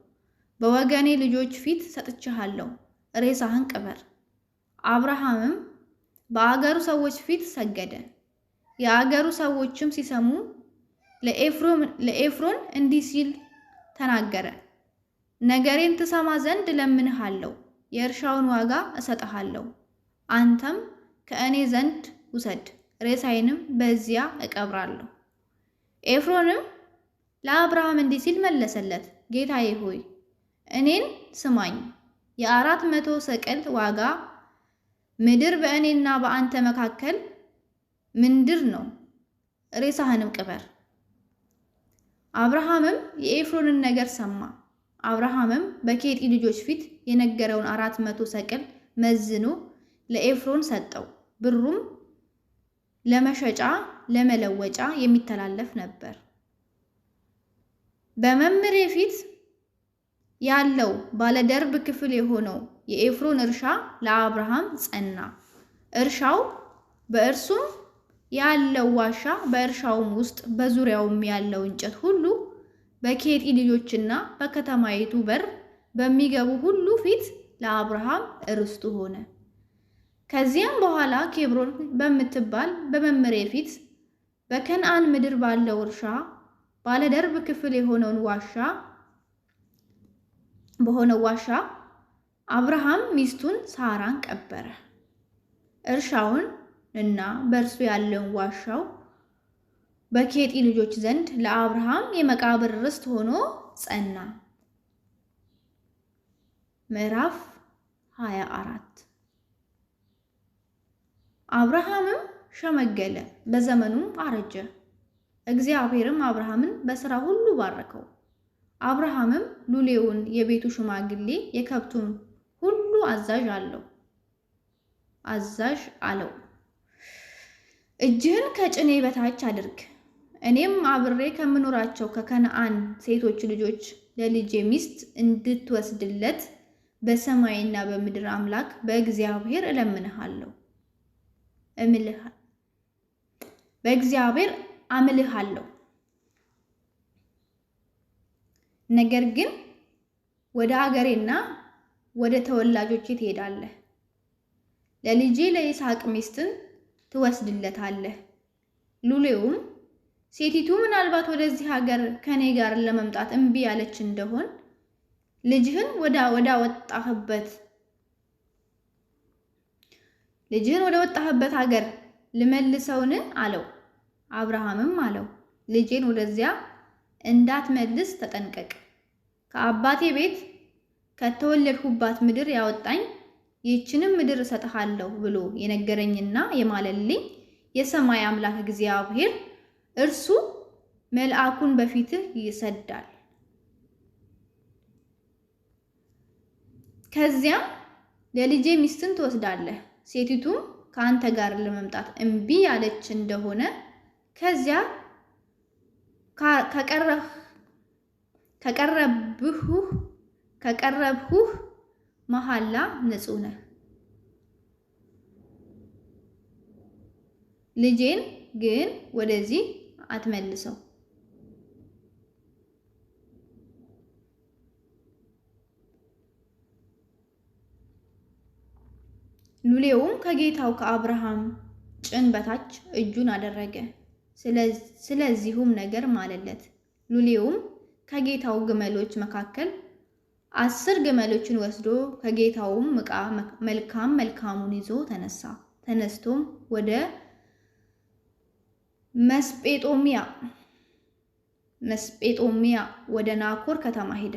በወገኔ ልጆች ፊት ሰጥቼሃለሁ፣ ሬሳህን ቅበር። አብርሃምም በአገሩ ሰዎች ፊት ሰገደ። የአገሩ ሰዎችም ሲሰሙ ለኤፍሮን እንዲህ ሲል ተናገረ፣ ነገሬን ትሰማ ዘንድ እለምንሃለሁ፣ የእርሻውን ዋጋ እሰጥሃለሁ፣ አንተም ከእኔ ዘንድ ውሰድ፣ ሬሳዬንም በዚያ እቀብራለሁ። ኤፍሮንም ለአብርሃም እንዲህ ሲል መለሰለት፣ ጌታዬ ሆይ እኔን ስማኝ። 400 ሰቅል ዋጋ ምድር በእኔና በአንተ መካከል ምንድር ነው፣ ሬሳህንም ቅበር። አብርሃምም የኤፍሮንን ነገር ሰማ። አብርሃምም በኬጢ ልጆች ፊት የነገረውን 400 ሰቅል መዝኖ ለኤፍሮን ሰጠው። ብሩም ለመሸጫ ለመለወጫ የሚተላለፍ ነበር። በመምሬ ፊት ያለው ባለደርብ ክፍል የሆነው የኤፍሮን እርሻ ለአብርሃም ጸና። እርሻው በእርሱም ያለው ዋሻ በእርሻውም ውስጥ በዙሪያውም ያለው እንጨት ሁሉ በኬጢ ልጆችና በከተማይቱ በር በሚገቡ ሁሉ ፊት ለአብርሃም ርስቱ ሆነ። ከዚያም በኋላ ኬብሮን በምትባል በመምሬ ፊት በከነዓን ምድር ባለው እርሻ ባለደርብ ክፍል በሆነው ዋሻ አብርሃም ሚስቱን ሳራን ቀበረ። እርሻውን እና በእርሱ ያለውን ዋሻው በኬጢ ልጆች ዘንድ ለአብርሃም የመቃብር ርስት ሆኖ ጸና። ምዕራፍ 24 አብርሃምም ሸመገለ፣ በዘመኑም አረጀ። እግዚአብሔርም አብርሃምን በሥራ ሁሉ ባረከው። አብርሃምም ሉሌውን የቤቱ ሽማግሌ የከብቱን ሁሉ አዛዥ አለው፣ እጅህን ከጭኔ በታች አድርግ፣ እኔም አብሬ ከምኖራቸው ከከነዓን ሴቶች ልጆች ለልጄ ሚስት እንድትወስድለት በሰማይና በምድር አምላክ በእግዚአብሔር አምልሃለሁ። ነገር ግን ወደ አገሬና ወደ ተወላጆቼ ትሄዳለህ፣ ለልጄ ለይስሐቅ ሚስትን ትወስድለታለህ። ሉሌውም ሴቲቱ ምናልባት ወደዚህ ሀገር ከኔ ጋር ለመምጣት እምቢ ያለች እንደሆን ልጅህን ወደ ወጣህበት ሀገር ልመልሰውን አለው። አብርሃምም አለው፣ ልጄን ወደዚያ እንዳትመልስ ተጠንቀቅ። ከአባቴ ቤት ከተወለድሁባት ምድር ያወጣኝ ይህችንም ምድር እሰጥሃለሁ ብሎ የነገረኝና የማለልኝ የሰማይ አምላክ እግዚአብሔር እርሱ መልአኩን በፊትህ ይሰዳል። ከዚያም ለልጄ ሚስትን ትወስዳለህ። ሴቲቱም ከአንተ ጋር ለመምጣት እምቢ ያለች እንደሆነ ከዚያ ከቀረብሁህ መሐላ ንጹሕ ነህ። ልጄን ግን ወደዚህ አትመልሰው። ሉሌውም ከጌታው ከአብርሃም ጭን በታች እጁን አደረገ፣ ስለዚሁም ነገር ማለለት። ሉሌውም ከጌታው ግመሎች መካከል 10 ግመሎችን ወስዶ ከጌታውም ዕቃ መልካሙን ይዞ ተነስቶም ወደ መስጴጦሚያ ወደ ናኮር ከተማ ሄደ።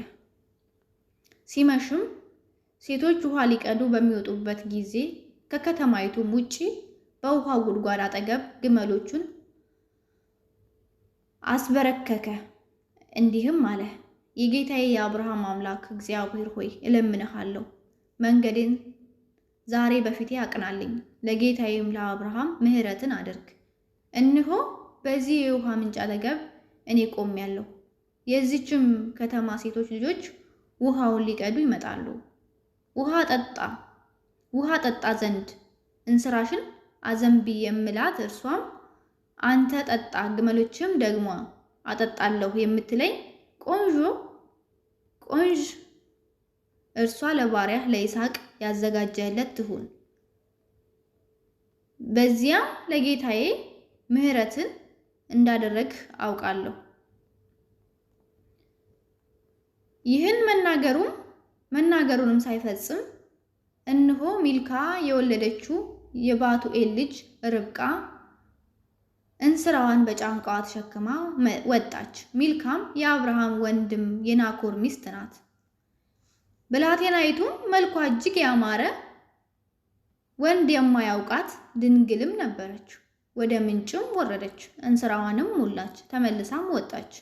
ሲመሽም ሴቶች ውሃ ሊቀዱ በሚወጡበት ጊዜ ከከተማይቱም ውጪ በውሃ ጉድጓድ አጠገብ ግመሎቹን አስበረከከ። እንዲህም አለ፣ የጌታዬ የአብርሃም አምላክ እግዚአብሔር ሆይ እለምንሃለሁ፣ መንገዴን ዛሬ በፊቴ አቅናልኝ፣ ለጌታዬም ለአብርሃም ምሕረትን አድርግ። እነሆ በዚህ የውሃ ምንጭ አጠገብ እኔ ቆሜያለሁ። የዚችም ከተማ ሴቶች ልጆች ውሃውን ሊቀዱ ይመጣሉ። ውሃ ጠጣ ዘንድ እንስራሽን አዘንቢ የምላት እርሷም አንተ ጠጣ ግመሎችም ደግሞ አጠጣለሁ የምትለኝ ቆንጆ እርሷ ለባሪያህ ለይስሐቅ ያዘጋጀለት ትሁን። በዚያም ለጌታዬ ምሕረትን እንዳደረግ አውቃለሁ። ይህን መናገሩንም ሳይፈጽም እነሆ ሚልካ የወለደችው የባቱኤል ልጅ ርብቃ እንስራዋን በጫንቃዋ ተሸክማ ወጣች። ሚልካም የአብርሃም ወንድም የናኮር ሚስት ናት። ብላቴናይቱም መልኳ እጅግ ያማረ ወንድ የማያውቃት ድንግልም ነበረች። ወደ ምንጭም ወረደች፣ እንስራዋንም ሞላች፣ ተመልሳም ወጣች።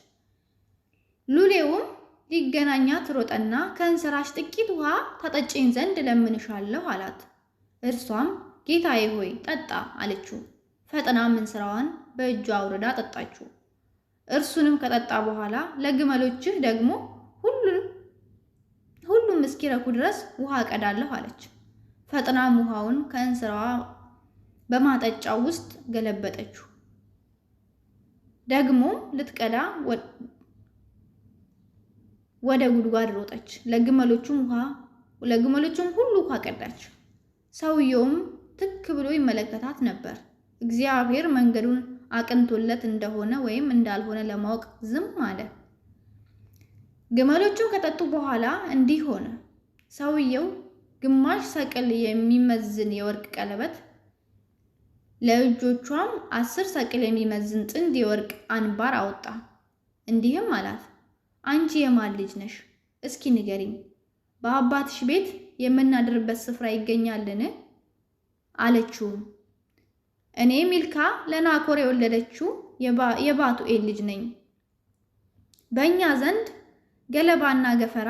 ሉሌውም ሊገናኛት ሮጠና ከእንስራሽ ጥቂት ውሃ ታጠጪኝ ዘንድ እለምንሻለሁ አላት። እርሷም ጌታዬ ሆይ ጠጣ አለችው። ፈጥናም እንስራዋን በእጇ አውርዳ ጠጣችው። እርሱንም ከጠጣ በኋላ ለግመሎችህ ደግሞ ሁሉም እስኪረኩ ድረስ ውሃ እቀዳለሁ አለች። ፈጥናም ውሃውን ከእንስራዋ በማጠጫው ውስጥ ገለበጠችው። ደግሞ ልትቀዳ ወደ ጉድጓድ ሮጠች። ለግመሎቹም ሁሉ ውሃ ቀዳች። ሰውየውም ትክ ብሎ ይመለከታት ነበር። እግዚአብሔር መንገዱን አቅንቶለት እንደሆነ ወይም እንዳልሆነ ለማወቅ ዝም አለ። ግመሎቹ ከጠጡ በኋላ እንዲህ ሆነ። ሰውየው ግማሽ ሰቅል የሚመዝን የወርቅ ቀለበት፣ ለእጆቿም 10 ሰቅል የሚመዝን ጥንድ የወርቅ አንባር አወጣ። እንዲህም አላት፣ አንቺ የማን ልጅ ነሽ? እስኪ ንገሪኝ፣ በአባትሽ ቤት የምናድርበት ስፍራ ይገኛልን? አለችውም፣ እኔ ሚልካ ለናኮር የወለደችው የባቱኤል ልጅ ነኝ። በእኛ ዘንድ ገለባና ገፈራ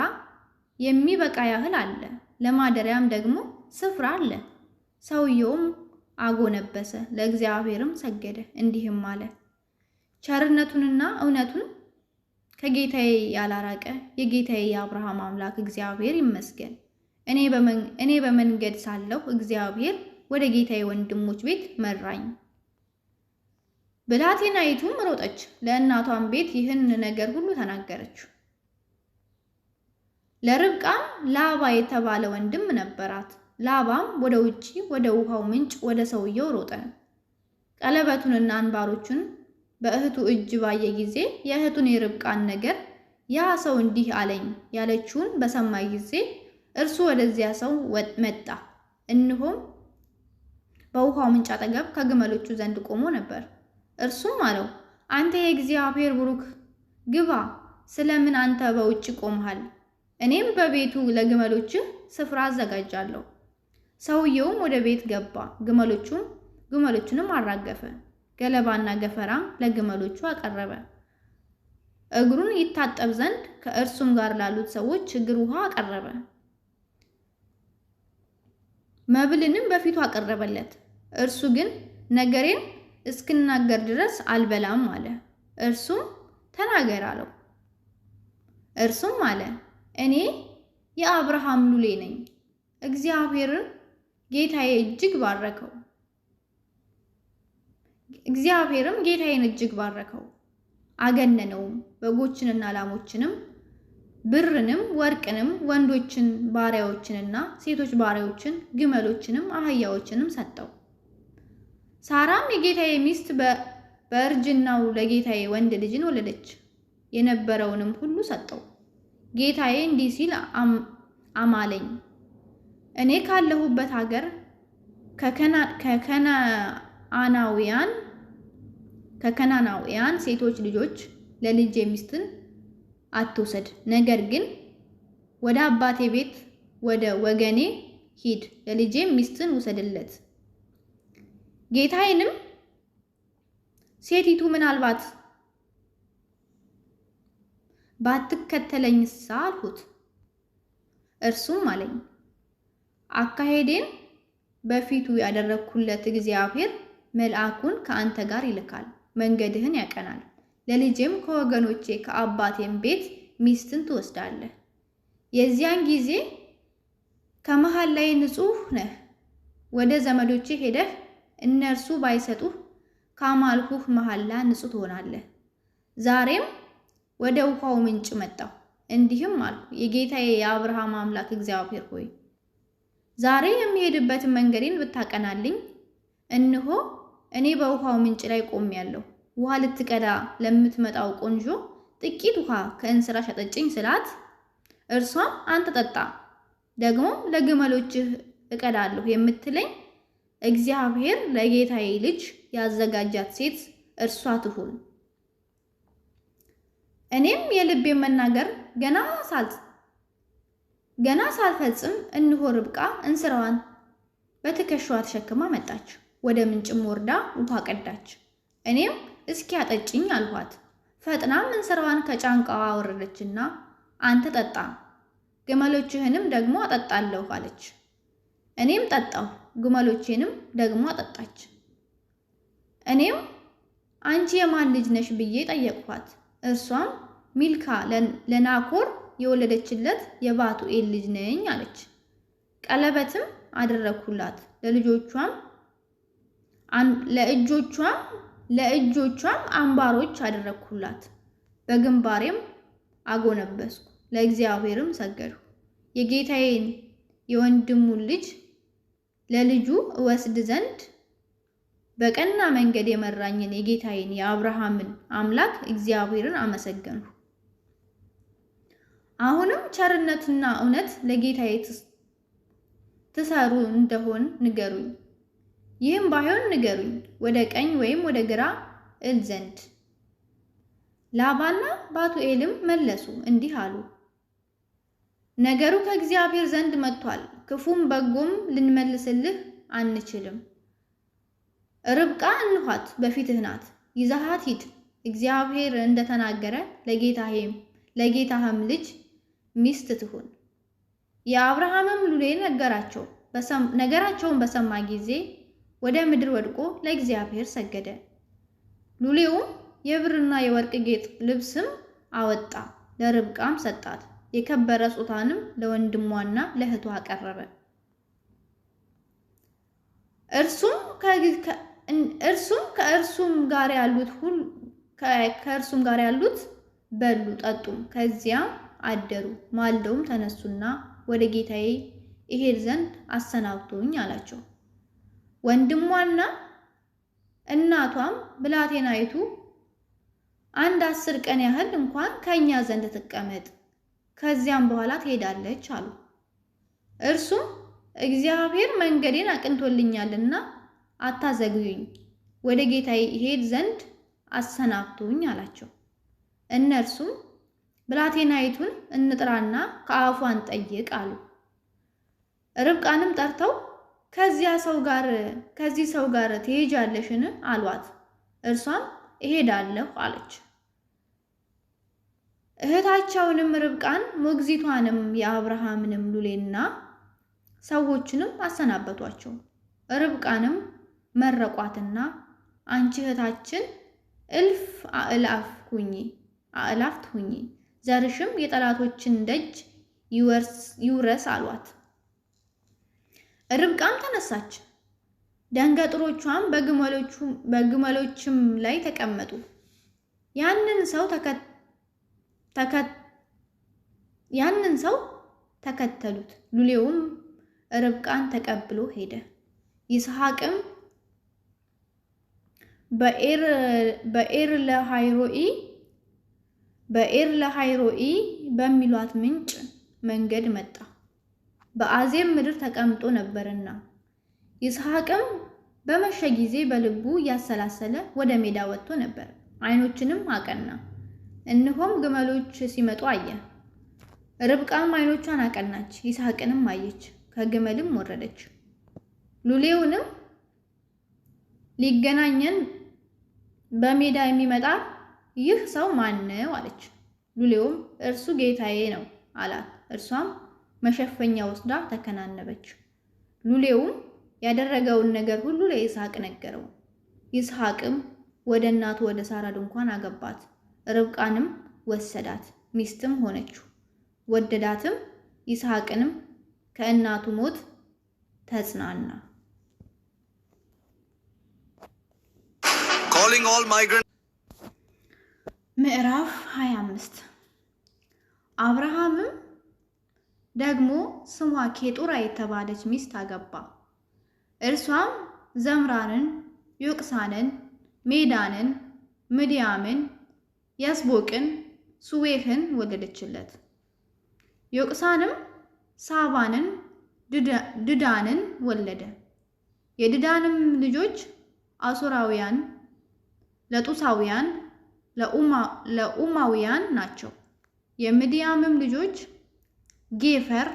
የሚበቃ ያህል አለ፣ ለማደሪያም ደግሞ ስፍራ አለ። ሰውየውም አጎነበሰ፣ ለእግዚአብሔርም ሰገደ፣ እንዲህም አለ፣ ቸርነቱንና እውነቱን ከጌታዬ ያላራቀ የጌታዬ የአብርሃም አምላክ እግዚአብሔር ይመስገን። እኔ በመንገድ ሳለሁ እግዚአብሔር ወደ ጌታዬ ወንድሞች ቤት መራኝ። ብላቴናይቱም ሮጠች፣ ለእናቷም ቤት ይህን ነገር ሁሉ ተናገረች። ለርብቃም ላባ የተባለ ወንድም ነበራት። ላባም ወደ ውጪ ወደ ውሃው ምንጭ ወደ ሰውየው ሮጠ። ቀለበቱንና አንባሮቹን በእህቱ እጅ ባየ ጊዜ የእህቱን የርብቃን ነገር ያ ሰው እንዲህ አለኝ ያለችውን በሰማ ጊዜ እርሱ ወደዚያ ሰው መጣ። እነሆም በውሃው ምንጭ አጠገብ ከግመሎቹ ዘንድ ቆሞ ነበር። እርሱም አለው፣ አንተ የእግዚአብሔር ቡሩክ ግባ፣ ስለምን አንተ በውጭ ቆምሃል? እኔም በቤቱ ለግመሎችህ ስፍራ አዘጋጃለሁ። ሰውየውም ወደ ቤት ገባ፣ ግመሎቹንም አራገፈ፣ ገለባና ገፈራም ለግመሎቹ አቀረበ። እግሩን ይታጠብ ዘንድ ከእርሱም ጋር ላሉት ሰዎች እግር ውሃ አቀረበ። መብልንም በፊቱ አቀረበለት። እርሱ ግን ነገሬን እስክናገር ድረስ አልበላም አለ። እርሱም ተናገር አለው። እርሱም አለ፣ እኔ የአብርሃም ሉሌ ነኝ። እግዚአብሔርን ጌታዬ እጅግ ባረከው። እግዚአብሔርም ጌታዬን እጅግ ባረከው፣ አገነነውም። በጎችንና ላሞችንም ብርንም ወርቅንም ወንዶችን ባሪያዎችንና ሴቶች ባሪያዎችን ግመሎችንም አህያዎችንም ሰጠው። ሳራም የጌታዬ ሚስት በእርጅናው ለጌታዬ ወንድ ልጅን ወለደች። የነበረውንም ሁሉ ሰጠው። ጌታዬ እንዲህ ሲል አማለኝ፣ እኔ ካለሁበት ሀገር ከከናናውያን ሴቶች ልጆች ለልጄ ሚስትን አትውሰድ፣ ነገር ግን ወደ አባቴ ቤት ወደ ወገኔ ሂድ፣ ለልጄ ሚስትን ውሰድለት። ጌታዬንም ሴቲቱ ምናልባት ባትከተለኝስ አልሁት። እርሱም አለኝ፣ አካሄዴን በፊቱ ያደረግኩለት እግዚአብሔር መልአኩን ከአንተ ጋር ይልካል፣ መንገድህን ያቀናል። ለልጄም ከወገኖቼ ከአባቴም ቤት ሚስትን ትወስዳለህ። የዚያን ጊዜ ከመሃል ላይ ንጹሕ ነህ። ወደ ዘመዶቼ ሄደህ እነርሱ ባይሰጡህ ካማልሁህ መሐላ ንጹሕ ትሆናለህ። ዛሬም ወደ ውሃው ምንጭ መጣሁ፣ እንዲህም አልኩ፣ የጌታዬ የአብርሃም አምላክ እግዚአብሔር ሆይ ዛሬ የሚሄድበትን መንገዴን ብታቀናልኝ፣ እነሆ እኔ በውሃው ምንጭ ላይ ቆሜያለሁ። ውሃ ልትቀዳ ለምትመጣው ቆንጆ ጥቂት ውሃ ከእንስራሽ አጠጪኝ ስላት፣ እርሷም አንተ ጠጣ፣ ደግሞ ለግመሎችህ እቀዳለሁ የምትለኝ እግዚአብሔር ለጌታዬ ልጅ ያዘጋጃት ሴት እርሷ ትሁን። እኔም የልቤን መናገር ገና ሳልፈጽም እነሆ ርብቃ እንስራዋን በትከሻዋ ተሸክማ መጣች። ወደ ምንጭም ወርዳ ውሃ ቀዳች። እኔም እስኪ አጠጪኝ አልኋት። ፈጥናም እንስራዋን ከጫንቃዋ አወረደችና አንተ ጠጣ፣ ግመሎችህንም ደግሞ አጠጣለሁ አለች። እኔም ጠጣሁ፣ ግመሎቼንም ደግሞ አጠጣች። እኔም አንቺ የማን ልጅ ነሽ ብዬ ጠየቅኋት። እርሷም ሚልካ ለናኮር የወለደችለት የባቱኤል ልጅ ነኝ አለች። ቀለበትም አደረግሁላት፣ ለእጆቿም አምባሮች አደረግሁላት። በግንባሬም አጎነበስኩ፣ ለእግዚአብሔርም ሰገድሁ። የጌታዬን የወንድሙን ልጅ ለልጁ እወስድ ዘንድ በቀና መንገድ የመራኝን የጌታዬን የአብርሃምን አምላክ እግዚአብሔርን አመሰገንሁ። አሁንም ቸርነትና እውነት ለጌታዬ ትሰሩ እንደሆን ንገሩኝ። ይህም ባይሆን ንገሩኝ፣ ወደ ቀኝ ወይም ወደ ግራ እል ዘንድ። ላባና ባቱኤልም መለሱ እንዲህ አሉ፣ ነገሩ ከእግዚአብሔር ዘንድ መጥቷል። ክፉም በጎም ልንመልስልህ አንችልም። ርብቃ እንኋት በፊትህ ናት፣ ይዘሃት ሂድ። እግዚአብሔር እንደተናገረ ለጌታህም ልጅ ሚስት ትሁን። የአብርሃምም ሎሌ ነገራቸውን በሰማ ጊዜ ወደ ምድር ወድቆ ለእግዚአብሔር ሰገደ። ሎሌውም የብርና የወርቅ ጌጥ ልብስም አወጣ፣ ለርብቃም ሰጣት። የከበረ ስጦታንም ለወንድሟና ለእህቷ አቀረበ። ከእርሱም ጋር ያሉት በሉ ጠጡም፣ ከዚያም አደሩ። ማልደውም ተነሱና ወደ ጌታዬ እሄድ ዘንድ አሰናብቱኝ አላቸው። ወንድሟና እናቷም ብላቴናይቱ 10 ቀን ያህል እንኳን ከኛ ዘንድ ትቀመጥ፣ ከዚያም በኋላ ትሄዳለች አሉ። እርሱም እግዚአብሔር መንገዴን አቅንቶልኛልና አታዘግዩኝ፣ ወደ ጌታዬ እሄድ ዘንድ አሰናብቱኝ አላቸው። እነርሱም ብላቴናይቱን እንጥራና ከአፏ እንጠይቅ አሉ። ርብቃንም ጠርተው ከዚህ ሰው ጋር ትሄጃለሽን አሏት። እርሷም እሄዳለሁ አለች። እህታቸውንም ርብቃን ሞግዚቷንም የአብርሃምንም ሎሌና ሰዎችንም አሰናበቷቸው። ርብቃንም መረቋትና አንቺ እህታችን እልፍ አእላፍት ሁኚ፣ ዘርሽም የጠላቶችን ደጅ ይውረስ አሏት። ርብቃም ተነሳች፣ ደንገጥሮቿም በግመሎችም ላይ ተቀመጡ። ያንን ሰው ተከተሉት። ሎሌውም ርብቃን ተቀብሎ ሄደ። ይስሐቅም በኤር ለሃይሮኢ በሚሏት ምንጭ መንገድ መጣ፣ በአዜብ ምድር ተቀምጦ ነበርና። ይስሐቅም በመሸ ጊዜ በልቡ እያሰላሰለ ወደ ሜዳ ወጥቶ ነበር። ዓይኖችንም አቀና፣ እነሆም ግመሎች ሲመጡ አየ። ርብቃም ዓይኖቿን አቀናች፣ ይስሐቅንም አየች፣ ከግመልም ወረደች። ሎሌውንም ሊገናኘን በሜዳ የሚመጣ ይህ ሰው ማን ነው አለች። ሎሌውም እርሱ ጌታዬ ነው አላት። እርሷም መሸፈኛ ወስዳ ተከናነበች። ሎሌውም ያደረገውን ነገር ሁሉ ለይስሐቅ ነገረው። ይስሐቅም ወደ እናቱ ወደ ሳራ ድንኳን አገባት። ርብቃንም ወሰዳት፣ ሚስትም ሆነችው፣ ወደዳትም። ይስሐቅንም ከእናቱ ሞት ተጽናና። ምዕራፍ 25 አብርሃምም ደግሞ ስሟ ኬጡራ የተባለች ሚስት አገባ። እርሷም ዘምራንን፣ ዮቅሳንን፣ ሜዳንን፣ ምድያምን፣ ያስቦቅን፣ ሱዌህን ወለደችለት። ዮቅሳንም ሳባንን፣ ድዳንን ወለደ። የድዳንም ልጆች አሶራውያን፣ ለጡሳውያን፣ ለኡማውያን ናቸው። የምድያምም ልጆች ጌፈር፣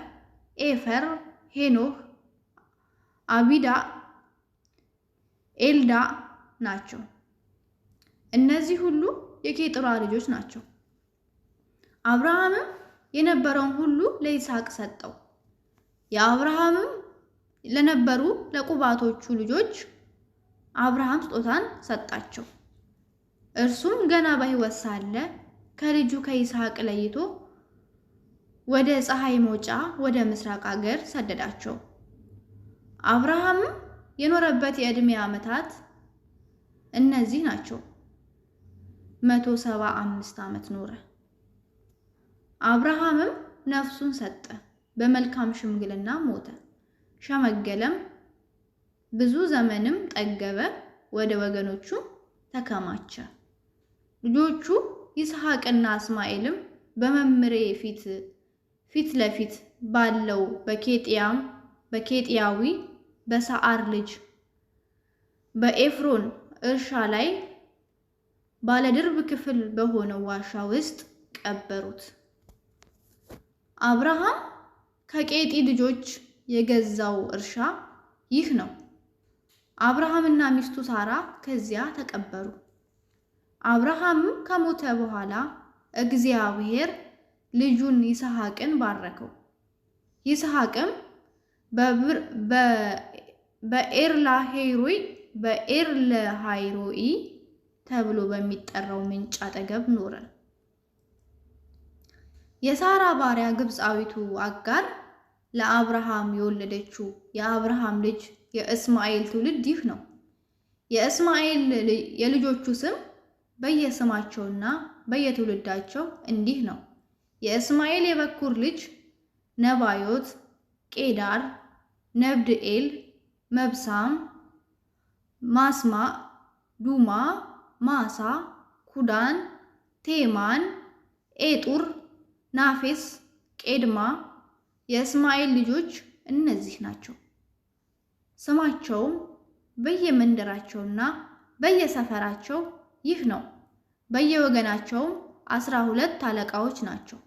ኤፈር፣ ሄኖህ፣ አቢዳ፣ ኤልዳ ናቸው። እነዚህ ሁሉ የኬጡራ ልጆች ናቸው። አብርሃምም የነበረውን ሁሉ ለይስሐቅ ሰጠው። የአብርሃምም ለነበሩ ለቁባቶቹ ልጆች አብርሃም ስጦታን ሰጣቸው። እርሱም ገና በሕይወት ሳለ ከልጁ ከይስሐቅ ለይቶ ወደ ፀሐይ መውጫ ወደ ምስራቅ አገር ሰደዳቸው። አብርሃምም የኖረበት የዕድሜ ዓመታት እነዚህ ናቸው፣ 175 ዓመት ኖረ። አብርሃምም ነፍሱን ሰጠ፣ በመልካም ሽምግልና ሞተ፣ ሸመገለም፣ ብዙ ዘመንም ጠገበ፣ ወደ ወገኖቹ ተከማቸ። ልጆቹ ይስሐቅና እስማኤልም በመምሬ ፊት ለፊት ባለው በኬጢያዊ በሰዓር ልጅ በኤፍሮን እርሻ ላይ ባለድርብ ክፍል በሆነው ዋሻ ውስጥ ቀበሩት። አብርሃም ከቄጢ ልጆች የገዛው እርሻ ይህ ነው። አብርሃምና ሚስቱ ሳራ ከዚያ ተቀበሩ። አብርሃም ከሞተ በኋላ እግዚአብሔር ልጁን ይስሐቅን ባረከው። ይስሐቅም በኤርለሃይሮኢ ተብሎ በሚጠራው ምንጭ አጠገብ ኖረ። የሳራ ባሪያ ግብፃዊቱ አጋር ለአብርሃም የወለደችው የአብርሃም ልጅ የእስማኤል ትውልድ ይህ ነው። የእስማኤል የልጆቹ ስም በየስማቸውና በየትውልዳቸው እንዲህ ነው። የእስማኤል የበኩር ልጅ ነባዮት፣ ቄዳር፣ ነብድኤል፣ መብሳም፣ ማስማ፣ ዱማ፣ ማሳ፣ ኩዳን፣ ቴማን፣ ኤጡር፣ ናፌስ፣ ቄድማ። የእስማኤል ልጆች እነዚህ ናቸው። ስማቸውም በየመንደራቸውና በየሰፈራቸው ይህ ነው። በየወገናቸውም 12 አለቃዎች ናቸው።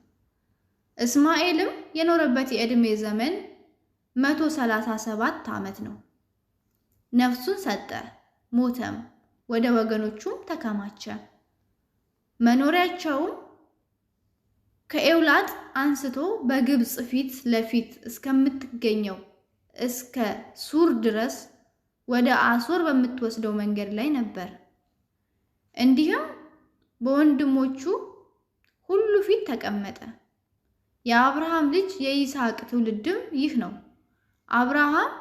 እስማኤልም የኖረበት የዕድሜ ዘመን 137 ዓመት ነው። ነፍሱን ሰጠ፣ ሞተም፣ ወደ ወገኖቹም ተከማቸ። መኖሪያቸውም ከኤውላጥ አንስቶ በግብፅ ፊት ለፊት እስከምትገኘው እስከ ሱር ድረስ ወደ አሶር በምትወስደው መንገድ ላይ ነበር። እንዲህም በወንድሞቹ ሁሉ ፊት ተቀመጠ። የአብርሃም ልጅ የይስሐቅ ትውልድም ይህ ነው። አብርሃም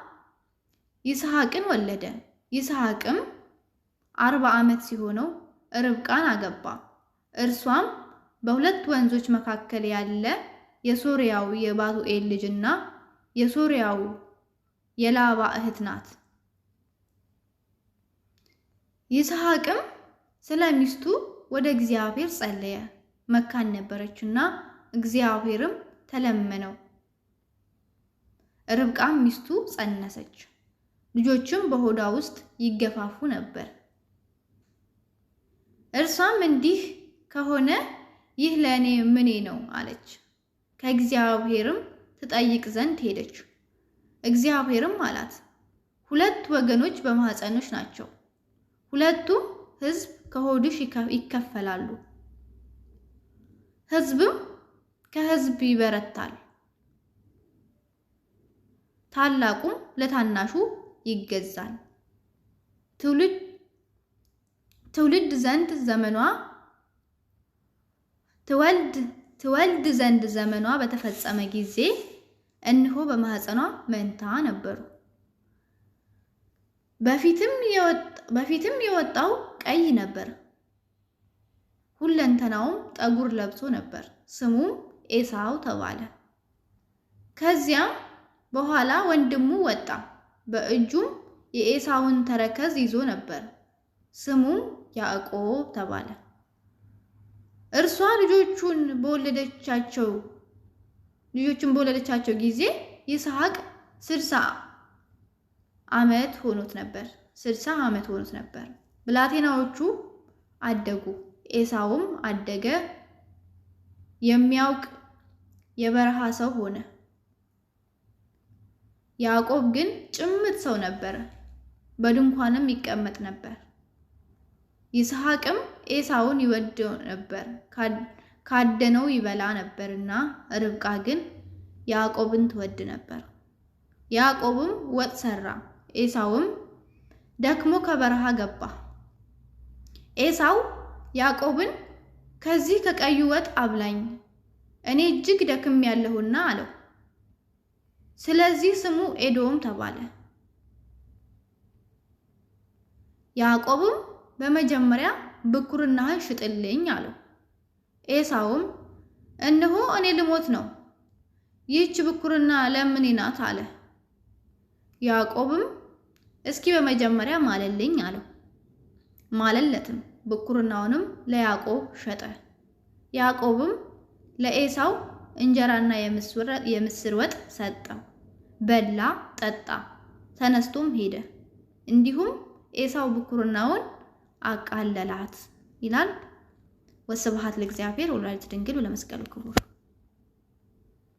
ይስሐቅን ወለደ። ይስሐቅም 40 ዓመት ሲሆነው ርብቃን አገባ። እርሷም በሁለት ወንዞች መካከል ያለ የሶርያዊ የባቱኤል ልጅና የሶርያዊ የላባ እህት ናት። ይስሐቅም ስለ ሚስቱ ወደ እግዚአብሔር ጸለየ። መካን ነበረችና እግዚአብሔርም ተለመነው። ርብቃም ሚስቱ ጸነሰች፣ ልጆችም በሆዷ ውስጥ ይገፋፉ ነበር። እርሷም እንዲህ ከሆነ ይህ ለእኔ ምኔ ነው አለች። ከእግዚአብሔርም ትጠይቅ ዘንድ ሄደች። እግዚአብሔርም አላት፣ 2 ወገኖች በማኅፀንሽ ናቸው፣ 2ቱም ሕዝብ ከሆድሽ ይከፈላሉ። ሕዝብም ከሕዝብ ይበረታል፣ ታላቁም ለታናሹ ይገዛል። ትወልድ ዘንድ ዘመኗ በተፈጸመ ጊዜ እነሆ በማኅፀኗ መንታ ነበሩ። በፊትም የወጣው ቀይ ነበር፣ ሁለንተናውም ጠጉር ለብሶ ነበር። ስሙም ኤሳው ተባለ። ከዚያም በኋላ ወንድሙ ወጣ፣ በእጁም የኤሳውን ተረከዝ ይዞ ነበር። ስሙም ያዕቆብ ተባለ። እርሷ ልጆቹን በወለደቻቸው ጊዜ ይስሐቅ 60 ዓመት ሆኖት ነበር። ብላቴናዎቹ አደጉ፣ ኤሳውም አደገ፣ የሚያውቅ የበረሃ ሰው ሆነ። ያዕቆብ ግን ጭምት ሰው ነበር፣ በድንኳንም ይቀመጥ ነበር። ይስሐቅም ኤሳውን ይወደው ነበር፣ ካደነው ይበላ ነበርና፣ ርብቃ ግን ያዕቆብን ትወድ ነበር። ያዕቆብም ወጥ ሰራ፣ ኤሳውም ደክሞ ከበረሃ ገባ። ኤሳው ያዕቆብን ከዚህ ከቀዩ ወጥ አብላኝ፣ እኔ እጅግ ደክሜያለሁና አለው። ስለዚህ ስሙ ኤዶም ተባለ። ያዕቆብም በመጀመሪያ ብኩርናህን ሽጥልኝ አለው። ኤሳውም እነሆ እኔ ልሞት ነው፣ ይህች ብኩርና ለምኔ ናት አለ። ያዕቆብም እስኪ በመጀመሪያ ማለልኝ አለው። ማለለትም ብኩርናውንም ለያዕቆብ ሸጠ። ያዕቆብም ለኤሳው እንጀራና የምስር ወጥ ሰጠው። በላ ጠጣ፣ ተነስቶም ሄደ። እንዲሁም ኤሳው ብኩርናውን አቃለላት ይላል። ወስብሐት ለእግዚአብሔር ወለወላዲቱ ድንግል ወለመስቀሉ ክቡር።